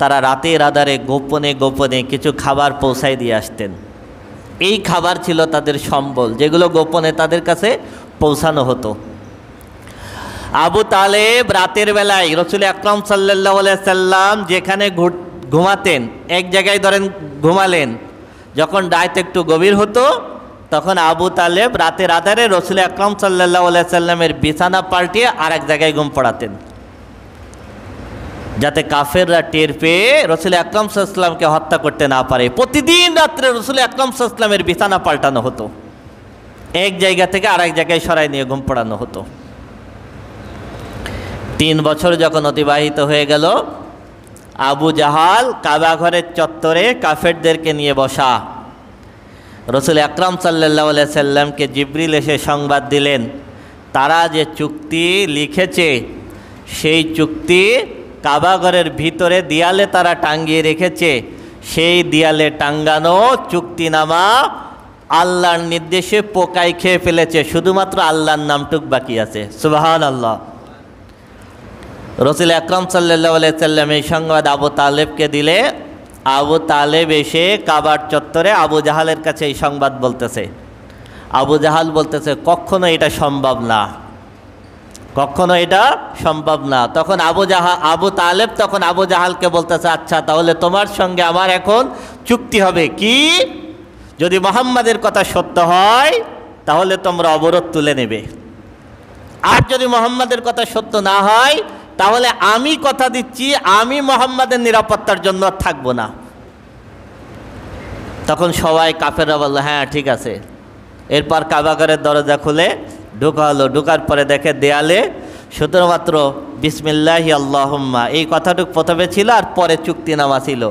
তারা রাতের আধারে গোপনে গোপনে কিছু খাবার পৌঁছায় দিয়ে আসতেন। এই খাবার ছিল তাদের সম্বল, যেগুলো গোপনে তাদের কাছে পৌঁছানো হতো। আবু তালেব রাতের বেলায় রসুল আকরাম সাল্লাল্লাহু আলাইহি সাল্লাম যেখানে ঘুমাতেন, এক জায়গায় ধরেন ঘুমালেন, যখন রাত একটু গভীর হতো তখন আবু তালেব রাতের আধারে রসুল আকরাম সাল্লাল্লাহু আলাইহি সাল্লামের বিছানা পাল্টিয়ে আর এক জায়গায় ঘুম পড়াতেন, যাতে কাফেররা টের পেয়ে রসুল আকরাম সাল্লাল্লাহু আলাইহি সাল্লামকে হত্যা করতে না পারে। প্রতিদিন রাত্রে রসুল আকরাম সাল্লাল্লাহু আলাইহি সাল্লামের বিছানা পাল্টানো হতো, এক জায়গা থেকে আরেক জায়গায় সরাই নিয়ে ঘুম পড়ানো হতো। 3 বছর যখন অতিবাহিত হয়ে গেল, আবু জাহাল কাবা ঘরের চত্বরে কাফেরদেরকে নিয়ে বসা। রসুল আকরাম সাল্লাল্লাহু আলাইহি সাল্লামকে জিবরিল এসে সংবাদ দিলেন, তারা যে চুক্তি লিখেছে সেই চুক্তি কাবা ঘরের ভিতরে দেয়ালে তারা টাঙ্গিয়ে রেখেছে, সেই দেয়ালে টাঙ্গানো চুক্তিনামা আল্লাহর নির্দেশে পোকায় খেয়ে ফেলেছে, শুধুমাত্র আল্লাহর নামটুক বাকি আছে। সুবহানাল্লাহ। রসুল আকরাম সাল্লাল্লাহু আলাইহি সাল্লাম এই সংবাদ আবু তালেবকে দিলে আবু তালেব এসে কাবার চত্বরে আবু জাহালের কাছে এই সংবাদ বলতেছে। আবু জাহাল বলতেছে, কখনো এটা সম্ভব না, কখনো এটা সম্ভব না। তখন আবু তালেব তখন আবু জাহালকে বলতেছে, আচ্ছা তাহলে তোমার সঙ্গে আমার এখন চুক্তি হবে কি, যদি মুহাম্মাদের কথা সত্য হয় তাহলে তোমরা অবরোধ তুলে নেবে, আর যদি মুহাম্মাদের কথা সত্য না হয় তাহলে আমি কথা দিচ্ছি আমি মুহাম্মাদের নিরাপত্তার জন্য থাকবো না। তখন সবাই কাফেররা বলল, হ্যাঁ ঠিক আছে। এরপর কাবাঘরের দরজা খুলে ঢোকা হলো। ঢোকার পরে দেখে দেয়ালে শুধুমাত্র বিসমিল্লাহি আল্লাহুম্মা এই কথাটুক প্রথমে ছিল, আর পরে চুক্তিনামা ছিল।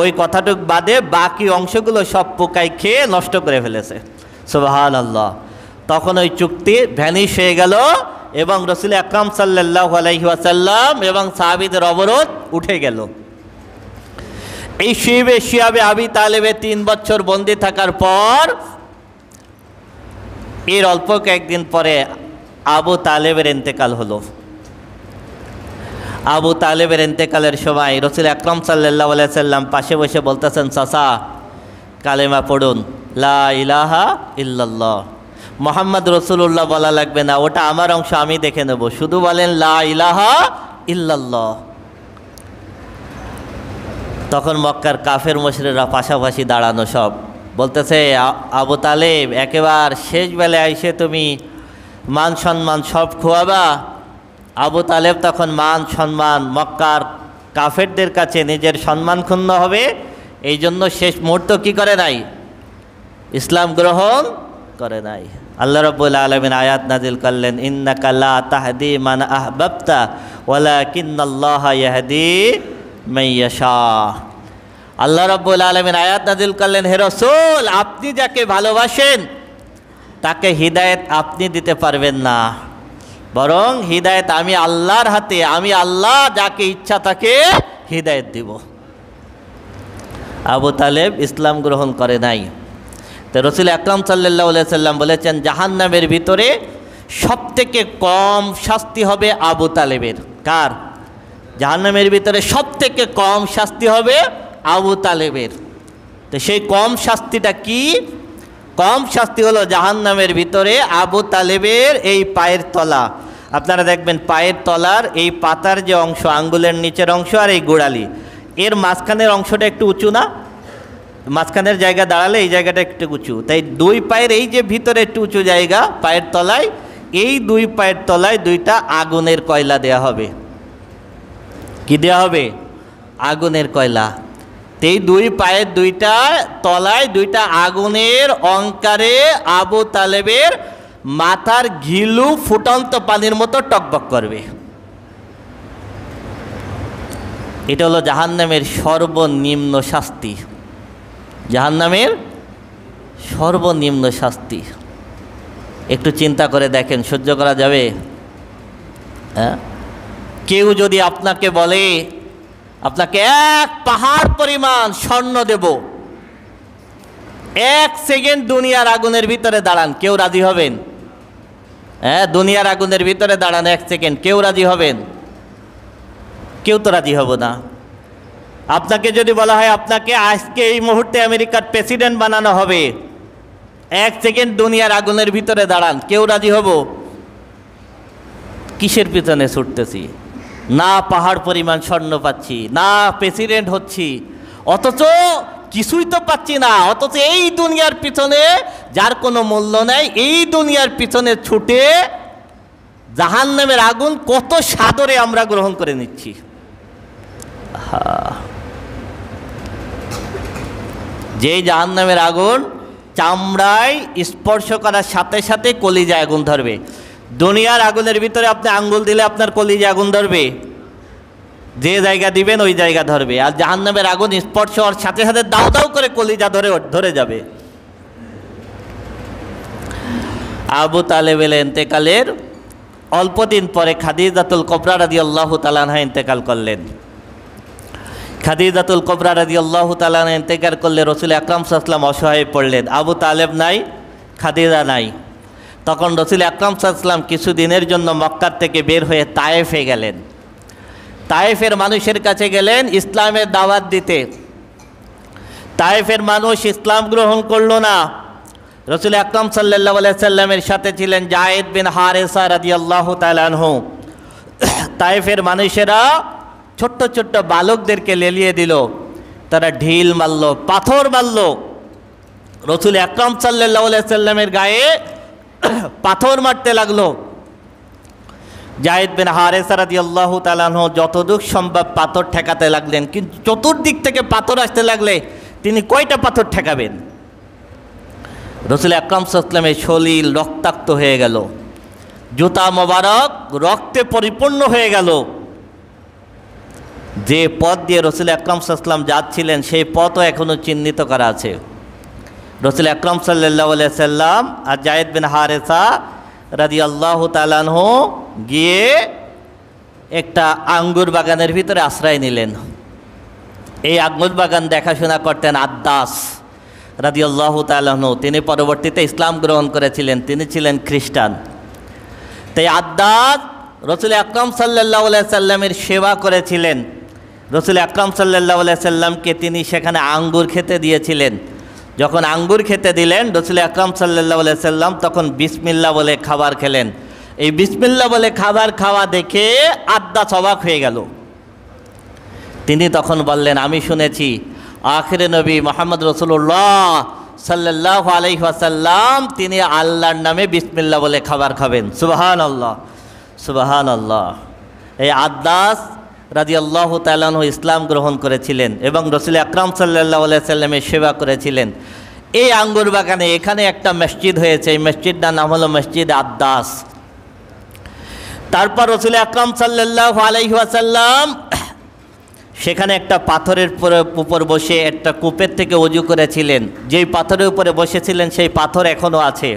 ওই কথাটুক বাদে বাকি অংশগুলো সব পোকায় খেয়ে নষ্ট করে ফেলেছে। সুবহানাল্লাহ। তখন ওই চুক্তি ভ্যানিশ হয়ে গেল এবং রসুল আকরাম সাল্লাল্লাহু আলাইহি ওয়াসাল্লাম এবং সাহাবীদের অবরোধ উঠে গেল। এই শিয়াবে আবি তালেবে 3 বছর বন্দী থাকার পর এর অল্প কয়েকদিন পরে আবু তালেবের ইন্তেকাল হলো। আবু তালেবের ইন্তেকালের সময় রসুল আকরাম সাল্লাল্লাহু আলাইহি সাল্লাম পাশে বসে বলতেছেন, চাচা কালেমা পড়ুন, লা ইলাহা ইল্লাল্লাহ, মুহাম্মদ রাসূলুল্লাহ বলা লাগবে না, ওটা আমার অংশ, আমি দেখে নেব, শুধু বলেন লা ইলাহা ইল্লাল্লাহ। তখন মক্কার কাফের মুশরিকরা পাশাপাশি দাঁড়ানো সব বলতেছে, আবু তালেব একেবারে শেষ বেলায় এসে তুমি মান সম্মান সব খোয়াবা। আবু তালেব তখন মান সম্মান মক্কার কাফেরদের কাছে নিজের সম্মান ক্ষুণ্ণ হবে, এই জন্য শেষ মুহূর্ত কি করে নাই, ইসলাম গ্রহণ করে নাই। আল্লাহ রাব্বুল আলামিন আয়াত নাজিল করলেন, ইন্নাকা লা তাহদি মান আহবাবতা ওয়ালাকিন্নাল্লাহা ইয়াহদি মান ইয়াশা। আল্লাহ রাব্বুল আলামিন আয়াত নাজিল করলেন, হে রাসূল আপনি যাকে ভালোবাসেন তাকে হিদায়েত আপনি দিতে পারবেন না, বরং হিদায়েত আমি আল্লাহর হাতে, আমি আল্লাহ যাকে ইচ্ছা তাকে হিদায়েত দিব। আবু তালেব ইসলাম গ্রহণ করে নাই। তো রসুল আকরাম সাল্লাল্লাহু আলাইহি সাল্লাম বলেছেন, জাহান্নামের ভিতরে সবথেকে কম শাস্তি হবে আবু তালেবের। কার? জাহান্নামের ভিতরে সবথেকে কম শাস্তি হবে আবু তালেবের। তো সেই কম শাস্তিটা কি? কম শাস্তি হলো জাহান্নামের ভিতরে আবু তালেবের এই পায়ের তলা, আপনারা দেখবেন পায়ের তলার এই পাতার যে অংশ, আঙ্গুলের নিচের অংশ আর এই গোড়ালি, এর মাঝখানের অংশটা একটু উঁচু না? মাঝখানের জায়গা দাঁড়ালে এই জায়গাটা একটু উঁচু, তাই 2 পায়ের এই যে ভিতরে একটু উঁচু জায়গা পায়ের তলায়, এই 2 পায়ের তলায় 2টা আগুনের কয়লা দেয়া হবে। কি দেয়া হবে? আগুনের কয়লা। এই 2 পায়ের 2টা তলায় 2টা আগুনের অঙ্কারে আবু তালেবের মাথার ঘিলু ফুটন্ত পানির মতো টকবক করবে। এটা হলো জাহান্নামের সর্বনিম্ন শাস্তি, জাহান্নামের সর্বনিম্ন শাস্তি। একটু চিন্তা করে দেখেন, সহ্য করা যাবে? হ্যাঁ, কেউ যদি আপনাকে বলে আপনাকে এক পাহাড় পরিমাণ স্বর্ণ দেব, এক সেকেন্ড দুনিয়ার আগুনের ভিতরে দাঁড়ান, কেউ রাজি হবেন? হ্যাঁ, দুনিয়ার আগুনের ভিতরে দাঁড়ান এক সেকেন্ড, কেউ রাজি হবেন? কেউ তো রাজি হব না। আপনাকে যদি বলা হয় আপনাকে আজকে এই মুহূর্তে আমেরিকার প্রেসিডেন্ট বানানো হবে, এক সেকেন্ড দুনিয়ার আগুনের ভিতরে দাঁড়ান, কেউ রাজি হব? কিসের পিছনে ছুটতেছি? না পাহাড় পরিমাণ স্বর্ণ পাচ্ছি, না প্রেসিডেন্ট হচ্ছি, অথচ কিছুই তো পাচ্ছি না, অথচ এই দুনিয়ার পিছনে যার কোনো মূল্য নেই, এই দুনিয়ার পিছনে ছুটে জাহান্নামের আগুন কত সাদরে আমরা গ্রহণ করে নিচ্ছি। যেই জাহান্নামের আগুন চামড়ায় স্পর্শ করার সাথে সাথে কলিজায় আগুন ধরবে। দুনিয়ার আগুনের ভিতরে আপনি আঙ্গুল দিলে আপনার কলিজায় আগুন ধরবে, যে জায়গা দিবেন ওই জায়গা ধরবে। আর জাহান্নামের আগুন স্পর্শ হওয়ার সাথে সাথে দাও দাও করে কলিজা ধরে যাবে। আবু তালেবের ইন্তেকালের অল্প দিন পরে খাদিজাতুল কুবরা রাদিয়াল্লাহু তাআলা আনহা ইন্তেকাল করলেন। খাদিজাতুল কুবরা রাদিয়াল্লাহু তাআলা আনহা ইন্তেকাল করলে রাসূল আকরাম সাল্লাল্লাহু আলাইহি ওয়াসাল্লাম অসহায় পড়লেন। আবু তালেব নাই, খাদিজা নাই। তখন রাসূল আকরাম সাল্লাল্লাহু আলাইহি ওয়াসাল্লাম কিছুদিনের জন্য মক্কা থেকে বের হয়ে তায়েফে গেলেন। তায়েফের মানুষের কাছে গেলেন ইসলামের দাওয়াত দিতে। তায়েফের মানুষ ইসলাম গ্রহণ করল না। রাসূল আকরাম সাল্লাল্লাহু আলাইহি সাল্লামের সাথে ছিলেন যায়েদ বিন হারেসা রাদিয়াল্লাহু তাআলা আনহু। তায়েফের মানুষেরা ছোট্ট ছোট্ট বালকদেরকে লেলিয়ে দিল, তারা ঢিল মারল, পাথর মারল। রাসূল আকরাম সাল্লাল্লাহু আলাইহি সাল্লামের গায়ে পাথর মারতে লাগলো। যায়েদ বিন হারেসা রাদিয়াল্লাহু তাআলা আনহু যতদূর সম্ভব পাথর ঠেকাতে লাগলেন, কিন্তু চতুর্দিক থেকে পাথর আসতে লাগলে তিনি কয়টা পাথর ঠেকাবেন? রাসূল আকরাম সাল্লাল্লাহু আলাইহি ওয়াসাল্লামের শরীর রক্তাক্ত হয়ে গেল, জুতা মোবারক রক্তে পরিপূর্ণ হয়ে গেল। যে পথ দিয়ে রাসূল আকরাম সাল্লাল্লাহু আলাইহি ওয়াসাল্লাম যাচ্ছিলেন সেই পথও এখনও চিহ্নিত করা আছে। রাসূল আকরাম সাল্লাল্লাহু আলাইহি ওয়াসাল্লাম আর যায়েদ বিন হারেসা রাদিয়াল্লাহু তাআলা আনহু গিয়ে একটা আঙ্গুর বাগানের ভিতরে আশ্রয় নিলেন। এই আঙ্গুর বাগান দেখাশোনা করতেন আদ্দাস রাদিয়াল্লাহু তাআলা আনহু। তিনি পরবর্তীতে ইসলাম গ্রহণ করেছিলেন, তিনি ছিলেন খ্রিস্টান। তাই আদ্দাস রাসূল আকরাম সাল্লাল্লাহু আলাইহি সাল্লামের সেবা করেছিলেন। রাসূল আকরাম সাল্লাল্লাহু আলাইহি সাল্লামকে তিনি সেখানে আঙ্গুর খেতে দিয়েছিলেন। যখন আঙ্গুর খেতে দিলেন রাসূল আকরাম সাল্লাল্লাহু আলাইহি সাল্লাম তখন বিসমিল্লাহ বলে খাবার খেলেন। এই বিসমিল্লাহ বলে খাবার খাওয়া দেখে আদ্দাস অবাক হয়ে গেল। তিনি তখন বললেন, আমি শুনেছি আখিরে নবী মুহাম্মদ রাসূলুল্লাহ সাল্লাল্লাহু আলাইহি ওয়াসাল্লাম তিনি আল্লাহর নামে বিসমিল্লাহ বলে খাবার খাবেন। সুবহানাল্লাহ, সুবহানাল্লাহ। এই আদ্দাস রাদিয়াল্লাহু তাআলা আনহু ইসলাম গ্রহণ করেছিলেন এবং রাসূল আকরাম সাল্লাল্লাহু আলাইহি সাল্লামের সেবা করেছিলেন। এই আঙ্গুর বাগানে এখানে একটা মসজিদ হয়েছে, এই মসজিদটার নাম হলো মসজিদ আদ্দাস। তারপর রাসূল আকরাম সাল্লাল্লাহু আলাইহি ওয়াসাল্লাম সেখানে একটা পাথরের উপর বসে একটা কূপের থেকে ওযু করেছিলেন। যেই পাথরের উপরে বসেছিলেন সেই পাথর এখনও আছে।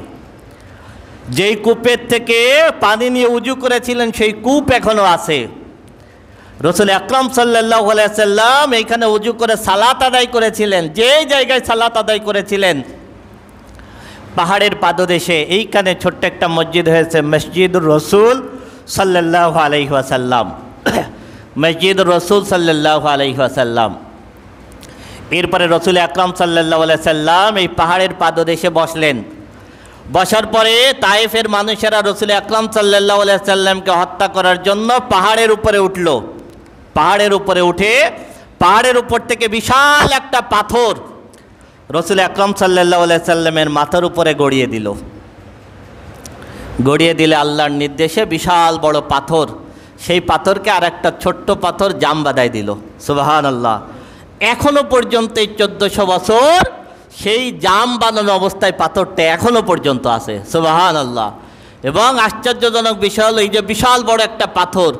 যেই কূপের থেকে পানি নিয়ে ওযু করেছিলেন সেই কূপ এখনও আছে। রাসূল আকরাম সাল্লাল্লাহু আলাইহি সাল্লাম এইখানে ওযু করে সালাত আদায় করেছিলেন। যেই জায়গায় সালাত আদায় করেছিলেন পাহাড়ের পাদদেশে এইখানে ছোট্ট একটা মসজিদ হয়েছে, মসজিদুর রাসূল সাল্লাল্লাহু আলাইহি ওয়াসাল্লাম। মসজিদুর রাসূল সাল্লাল্লাহু আলাইহি ওয়াসাল্লাম। এরপরে রাসূল আকরাম সাল্লাল্লাহু আলাইহি সাল্লাম এই পাহাড়ের পাদদেশে বসলেন। বসার পরে তায়েফের মানুষেরা রাসূল আকরাম সাল্লাল্লাহু আলাইহি সাল্লামকে হত্যা করার জন্য পাহাড়ের উপরে উঠল। পাহাড়ের উপরে উঠে পাহাড়ের উপর থেকে বিশাল একটা পাথর রাসূল আকরাম সাল্লাল্লাহু আলাইহি সাল্লামের মাথার উপরে গড়িয়ে দিল। গড়িয়ে দিলে আল্লাহর নির্দেশে বিশাল বড় পাথর, সেই পাথরকে আর একটা ছোট্ট পাথর জাম বাঁধায় দিল। সুবহানাল্লাহ। এখনো পর্যন্ত এই 1400 বছর সেই জাম বানানো অবস্থায় পাথরটা এখনো পর্যন্ত আছে। সুবহানাল্লাহ। এবং আশ্চর্যজনক বিষয় হলো এই যে বিশাল বড় একটা পাথর,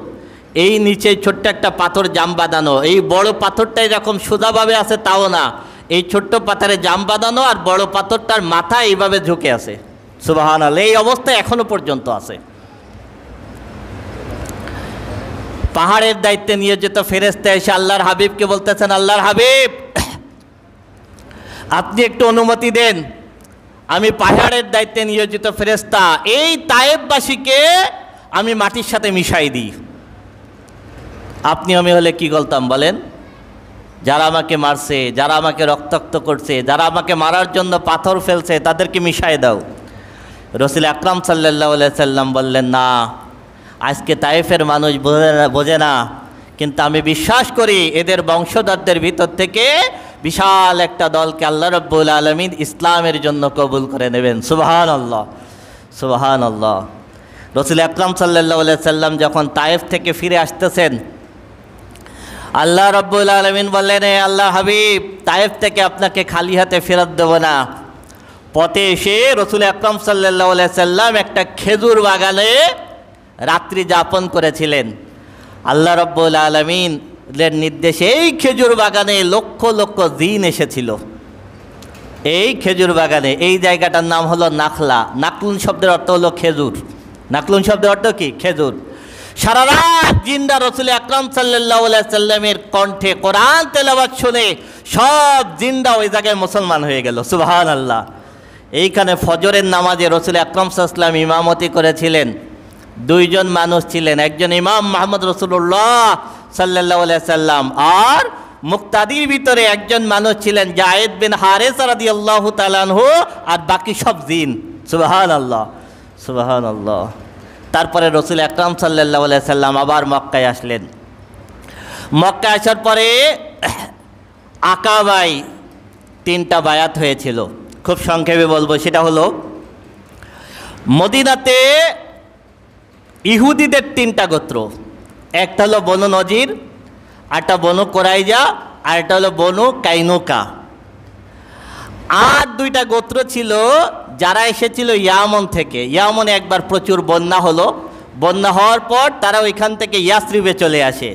এই নিচে ছোট্ট একটা পাথর জাম বাঁধানো, এই বড় পাথরটা এরকম সোজাভাবে আছে তাও না, এই ছোট্ট পাথরে জাম বাঁধানো, আর বড় পাথরটার মাথা এইভাবে ঝুঁকে আছে। সুবহানাল্লাহ, এই অবস্থা এখনো পর্যন্ত আছে। পাহাড়ের দায়িত্বে নিয়োজিত ফেরেশতা এসে আল্লাহর হাবিবকে বলতেছেন, আল্লাহর হাবিব আপনি একটু অনুমতি দেন, আমি পাহাড়ের দায়িত্বে নিয়োজিত ফেরেশতা, এই তায়েববাসীকে আমি মাটির সাথে মিশাই দিই। আপনি আমি হলে কি বলতাম বলেন? যারা আমাকে মারছে, যারা আমাকে রক্তাক্ত করছে, যারা আমাকে মারার জন্য পাথর ফেলছে, তাদেরকে মিশাই দাও। রাসূল আকরাম সাল্লাল্লাহু আলাইহি সাল্লাম বললেন, না, আজকে তায়েফের মানুষ বোঝে না, কিন্তু আমি বিশ্বাস করি এদের বংশধরদের ভিতর থেকে বিশাল একটা দলকে আল্লাহ রাব্বুল আলামিন ইসলামের জন্য কবুল করে নেবেন। সুবহানাল্লাহ, সুবহানাল্লাহ। রাসূল আকরাম সাল্লাল্লাহু আলাইহি সাল্লাম যখন তায়েফ থেকে ফিরে আসতেছেন, আল্লাহ রাব্বুল আলামিন বললেন, এ আল্লাহ হাবিব, তায়েফ থেকে আপনাকে খালি হাতে ফেরত দেব না। পথে এসে রাসূল আকরাম সাল্লাল্লাহু আলাইহি সাল্লাম একটা খেজুর বাগানে রাত্রি যাপন করেছিলেন। আল্লাহ রাব্বুল আলামিনের নির্দেশে এই খেজুর বাগানে লক্ষ লক্ষ জিন এসেছিল। এই খেজুর বাগানে, এই জায়গাটার নাম হলো নাখলা। নাকলুন শব্দের অর্থ হলো খেজুর। নাকলুন শব্দের অর্থ কি? খেজুর। সারা রাত জিনরা রাসূল আকরাম সাল্লাল্লাহু আলাইহি সাল্লামের কণ্ঠে কোরআন তেলাওয়াত শুনে সব জিনরা ওই জায়গায় মুসলমান হয়ে গেল। সুবহানাল্লাহ। এইখানে ফজরের নামাজে রাসূল আকরাম সাল্লাল্লাহু আলাইহি সাল্লাম ইমামতি করেছিলেন। দুইজন মানুষ ছিলেন, একজন ইমাম মুহাম্মদ রাসূলুল্লাহ সাল্লাল্লাহু আলাইহি সাল্লাম, আর মুক্তাদির ভিতরে একজন মানুষ ছিলেন যায়েদ বিন হারেসা রাদিয়াল্লাহু তাআলা আনহু, আর বাকি সব জিন। সুবহানাল্লাহ, সুবহানাল্লাহ। তারপরে রাসূল আকরাম সাল্লাল্লাহু আলাইহি সাল্লাম আবার মক্কায় আসলেন। মক্কায় আসার পরে আকাবায় 3টা বায়াত হয়েছিল, খুব সংক্ষেপে বলবো। সেটা হলো মদিনাতে ইহুদিদের 3টা গোত্র, একটা হলো বনু নজির, আরেকটা বনু কোরাইজা, আর একটা হলো বনু কাইনুকা। আর 2টা গোত্র ছিল যারা এসেছিল ইয়ামন থেকে। ইয়ামনে একবার প্রচুর বন্যা হলো, বন্যা হওয়ার পর তারা ওইখান থেকে ইয়াসরিবে চলে আসে।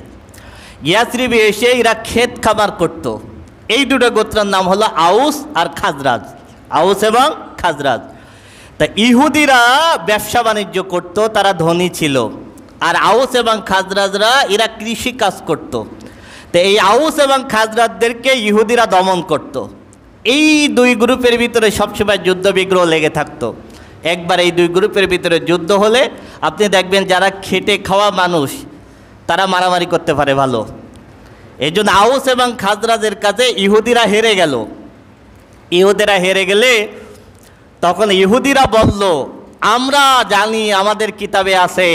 ইয়াসরিবে এসে এরা ক্ষেত খামার করত। এই 2টা গোত্রের নাম হলো আউস আর খাজরাজ, আউস এবং খাজরাজ। তা ইহুদিরা ব্যবসা বাণিজ্য করত, তারা ধনী ছিল, আর আউস এবং খাজরাজরা এরা কৃষি কাজ করত। তো এই আউস এবং খাজরাজদেরকে ইহুদিরা দমন করত। এই 2 গ্রুপের ভিতরে সবসময় যুদ্ধ বিগ্রহ লেগে থাকতো। একবার এই 2 গ্রুপের ভিতরে যুদ্ধ হলে আপনি দেখবেন যারা খেটে খাওয়া মানুষ তারা মারামারি করতে পারে ভালো। এই জন্য আউস এবং খাজরাজের কাছে ইহুদিরা হেরে গেল। ইহুদিরা হেরে গেলে তখন ইহুদিরা বলল, আমরা জানি, আমাদের কিতাবে আছে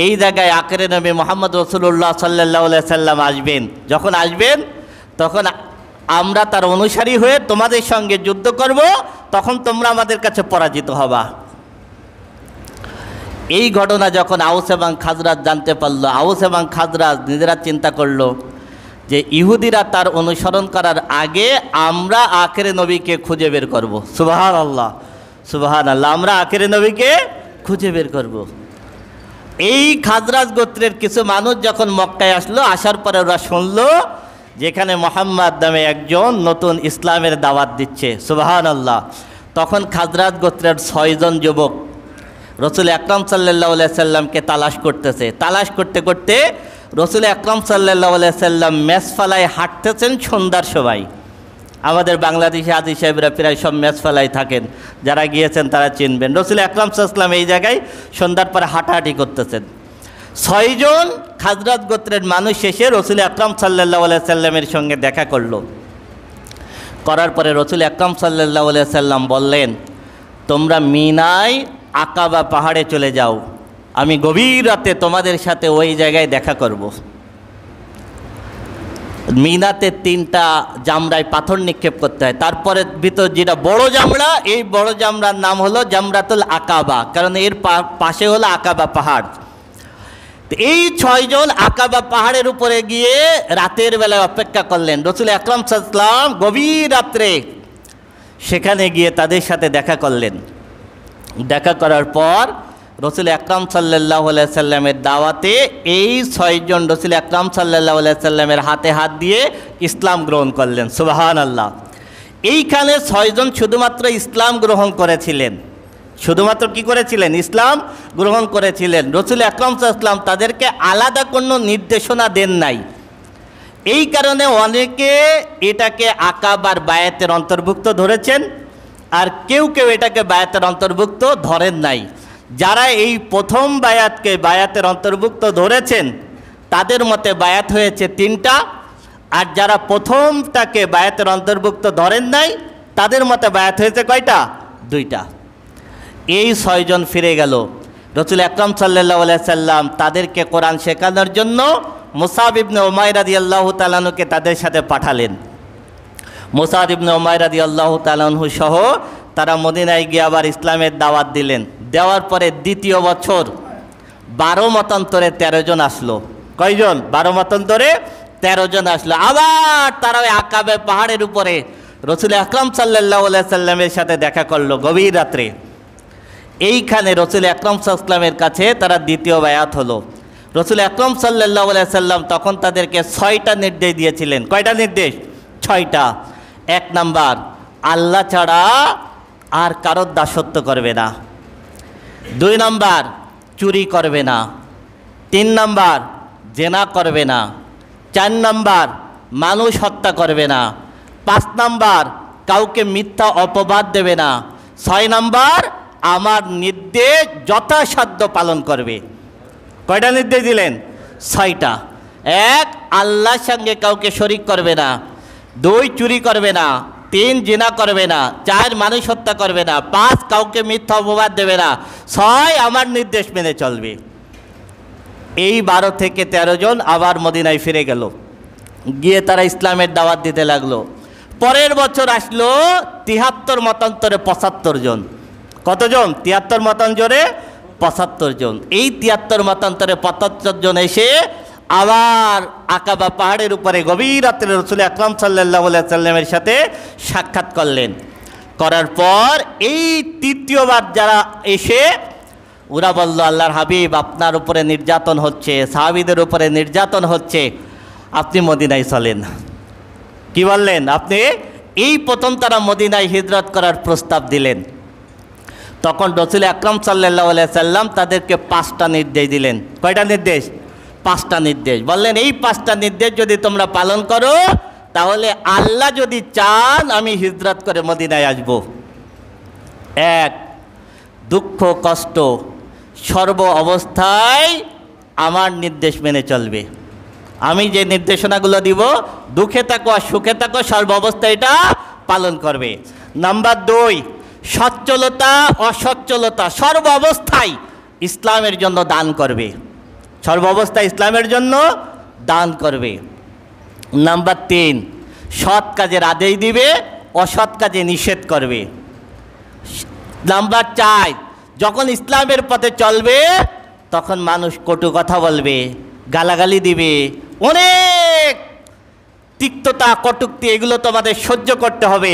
এই জায়গায় আখেরে নবী মুহাম্মদ রাসূলুল্লাহ সাল্লাল্লাহু আলাইহি সাল্লাম আসবেন। যখন আসবেন তখন আমরা তার অনুসারী হয়ে তোমাদের সঙ্গে যুদ্ধ করব, তখন তোমরা আমাদের কাছে পরাজিত হবা। এই ঘটনা যখন আউস এবং খাজরাজ জানতে পারলো, আউস এবং খাজরাজ নিজেরা চিন্তা করলো যে ইহুদিরা তার অনুসরণ করার আগে আমরা আখেরে নবীকে খুঁজে বের করব। সুবহানাল্লাহ, সুবহানাল্লাহ। আমরা আখেরে নবীকে খুঁজে বের করব। এই খাজরাজ গোত্রের কিছু মানুষ যখন মক্কায় আসলো, আসার পরে ওরা শুনলো যেখানে মুহাম্মদ নামে একজন নতুন ইসলামের দাওয়াত দিচ্ছে। সুবহানাল্লাহ। তখন খাজরাজ গোত্রের 6 জন যুবক রাসূল আকরাম সাল্লাল্লাহু আলাইহি সাল্লামকে তালাশ করতেছে। তালাশ করতে করতে রাসূল আকরাম সাল্লাল্লাহু আলাইহি সাল্লাম মেসফালায় হাঁটতেছেন সন্ধ্যার সময়। আমাদের বাংলাদেশি হাজী সাহেবরা প্রায় সব মেসফালায় থাকেন, যারা গিয়েছেন তারা চিনবেন। রাসূল আকরাম সাল্লাল্লাহু আলাইহি সাল্লাম এই জায়গায় সন্ধ্যার পরে হাঁটাহাঁটি করতেছেন। 6 জন খাজরাজ গোত্রের মানুষ এসে রাসূল আকরাম সাল্লাল্লাহু আলাইহি সাল্লামের সঙ্গে দেখা করলো। করার পরে রাসূল আকরাম সাল্লাল্লাহু আলাইহি সাল্লাম বললেন, তোমরা মিনায় আকাবা পাহাড়ে চলে যাও, আমি গভীর রাতে তোমাদের সাথে ওই জায়গায় দেখা করব। মিনাতে 3টা জামরায় পাথর নিক্ষেপ করতে হয়। তারপরে ভিতর যেটা বড় জামরা, এই বড় জামরার নাম হলো জামরাতুল আকাবা, কারণ এর পাশে হলো আকাবা পাহাড়। এই 6 জন আকাবা পাহাড়ের উপরে গিয়ে রাতের বেলায় অপেক্ষা করলেন। রাসূল আকরাম সাল্লাল্লাহু আলাইহি ওয়াসাল্লাম গভীর রাত্রে সেখানে গিয়ে তাদের সাথে দেখা করলেন। দেখা করার পর রসুল আকরাম সাল্লাল্লাহু আলাইহি সাল্লামের দাওয়াতে এই 6 জন রসুল আকরাম সাল্লাল্লাহু আলাইহি সাল্লামের হাতে হাত দিয়ে ইসলাম গ্রহণ করলেন। সুবহানাল্লাহ। এইখানে 6 জন শুধুমাত্র ইসলাম গ্রহণ করেছিলেন। শুধুমাত্র কি করেছিলেন? ইসলাম গ্রহণ করেছিলেন। রসুল আকরাম সাল্লাল্লাহু আলাইহি সাল্লাম তাদেরকে আলাদা কোনো নির্দেশনা দেন নাই। এই কারণে অনেকে এটাকে আকাবার বায়াতের অন্তর্ভুক্ত ধরেছেন, আর কেউ কেউ এটাকে বায়াতের অন্তর্ভুক্ত ধরেন নাই। যারা এই প্রথম বায়াতকে বায়াতের অন্তর্ভুক্ত ধরেছেন তাদের মতে বায়াত হয়েছে 3টা, আর যারা প্রথমটাকে বায়াতের অন্তর্ভুক্ত ধরেন নাই তাদের মতে বায়াত হয়েছে কয়টা? 2টা। এই 6 জন ফিরে গেল। রসুল আকরাম সাল্লাল্লাহু আলাইহি সাল্লাম তাদেরকে কোরআন শেখানোর জন্য মুসআব ইবনে উমাইর রাদিয়াল্লাহু তাআলা আনহুকে তাদের সাথে পাঠালেন। মুসআব ইবনে উমাইর রাদিয়াল্লাহু তাআলা আনহু সহ তারা মদিনায় গিয়ে আবার ইসলামের দাওয়াত দিলেন। দেওয়ার পরে দ্বিতীয় বছর 12 মতান্তরে 13 জন আসলো। কয়জন? 12 মতান্তরে 13 জন আসলো। আবার তারা ওই আকাবে পাহাড়ের উপরে রসুল আকরাম সাল্লাল্লাহু আলাইহি সাল্লামের সাথে দেখা করলো গভীর রাত্রে। এইখানে রসুল আকরাম সাল্লাল্লাহু আলাইহি সাল্লামের কাছে তারা দ্বিতীয় বায়াত হলো। রসুল আকরাম সাল্লাল্লাহু আলাইহি সাল্লাম তখন তাদেরকে 6টা নির্দেশ দিয়েছিলেন। কয়টা নির্দেশ? 6টা। 1 নাম্বার, আল্লাহ ছাড়া আর কারোর দাসত্ব করবে না। 2 নাম্বার, চুরি করবে না। 3 নাম্বার, জেনা করবে না। 4 নাম্বার, মানুষ হত্যা করবে না। 5 নাম্বার, কাউকে মিথ্যা অপবাদ দেবে না। 6 নাম্বার, আমার নির্দেশ যথাসাধ্য পালন করবে। কয়টা নির্দেশ দিলেন? 6টা। 1, আল্লাহর সঙ্গে কাউকে শরিক করবে না। 2, চুরি করবে না। 3, জিনা করবে না। 4, মানুষ হত্যা করবে না। 5, কাউকে মিথ্যা অপবাদ দেবে না। 6, আমার নির্দেশ মেনে চলবে। এই 12 থেকে 13 জন আবার মদিনায় ফিরে গেল। গিয়ে তারা ইসলামের দাওয়াত দিতে লাগলো। পরের বছর আসলো 73 মতান্তরে 75 জন। কতজন? 73 মতান্তরে 75 জন। এই 73 মতান্তরে 75 জন এসে আবার আকাবা পাহাড়ের উপরে গভীর রাত্রে রসুল আকরাম সাল্লাল্লাহু আলাইহি সাল্লামের সাথে সাক্ষাৎ করলেন। করার পর এই তৃতীয়বার যারা এসে ওরা বলল, আল্লাহর হাবিব, আপনার উপরে নির্যাতন হচ্ছে, সাহাবীদের উপরে নির্যাতন হচ্ছে, আপনি মদিনায় চলেন। কি বললেন? আপনি এই প্রথম তারা মদিনায় হিজরত করার প্রস্তাব দিলেন। তখন রসুল আকরাম সাল্লাল্লাহু আলাইহি সাল্লাম তাদেরকে 5টা নির্দেশ দিলেন। কয়টা নির্দেশ? 5টা নির্দেশ। বললেন, এই 5টা নির্দেশ যদি তোমরা পালন করো তাহলে আল্লাহ যদি চান আমি হিজরত করে মদিনায় আসব। 1, দুঃখ কষ্ট সর্ব অবস্থায় আমার নির্দেশ মেনে চলবে। আমি যে নির্দেশনাগুলো দিব, দুঃখে থাকো আর সুখে থাকো, সর্ব অবস্থায় এটা পালন করবে। নাম্বার 2, সচ্ছলতা অসচ্ছলতা সর্ব অবস্থায় ইসলামের জন্য দান করবে। সর্ব অবস্থায় ইসলামের জন্য দান করবে। নাম্বার 3, সৎ কাজের আদেশ দিবে, অসৎ কাজে নিষেধ করবে। নাম্বার 4, যখন ইসলামের পথে চলবে তখন মানুষ কটু কথা বলবে, গালাগালি দিবে, অনেক তিক্ততা কটূক্তি, এগুলো তোমাদের সহ্য করতে হবে।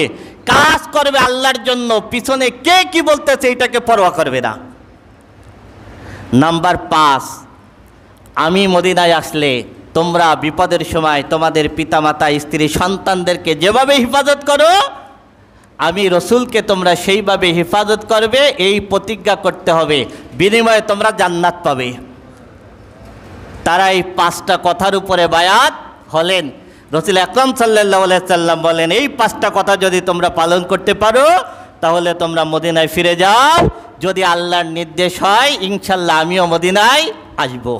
কাজ করবে আল্লাহর জন্য, পিছনে কে কি বলতেছে এটাকে পরোয়া করবে না। নাম্বার 5, আমি মদিনায় আসলে তোমরা বিপদের সময় তোমাদের পিতামাতা, স্ত্রী, সন্তানদেরকে যেভাবে হিফাজত করো আমি রসুলকে তোমরা সেইভাবে হিফাজত করবে, এই প্রতিজ্ঞা করতে হবে, বিনিময়ে তোমরা জান্নাত পাবে। তারা এই 5টা কথার উপরে বায়াত হলেন। রসুল আকরাম সাল্লাল্লাহু আলাইহি সাল্লাম বলেন, এই 5টা কথা যদি তোমরা পালন করতে পারো তাহলে তোমরা মদিনায় ফিরে যাও। যদি আল্লাহর নির্দেশ হয় ইনশাল্লাহ আমিও মদিনায় আসবো।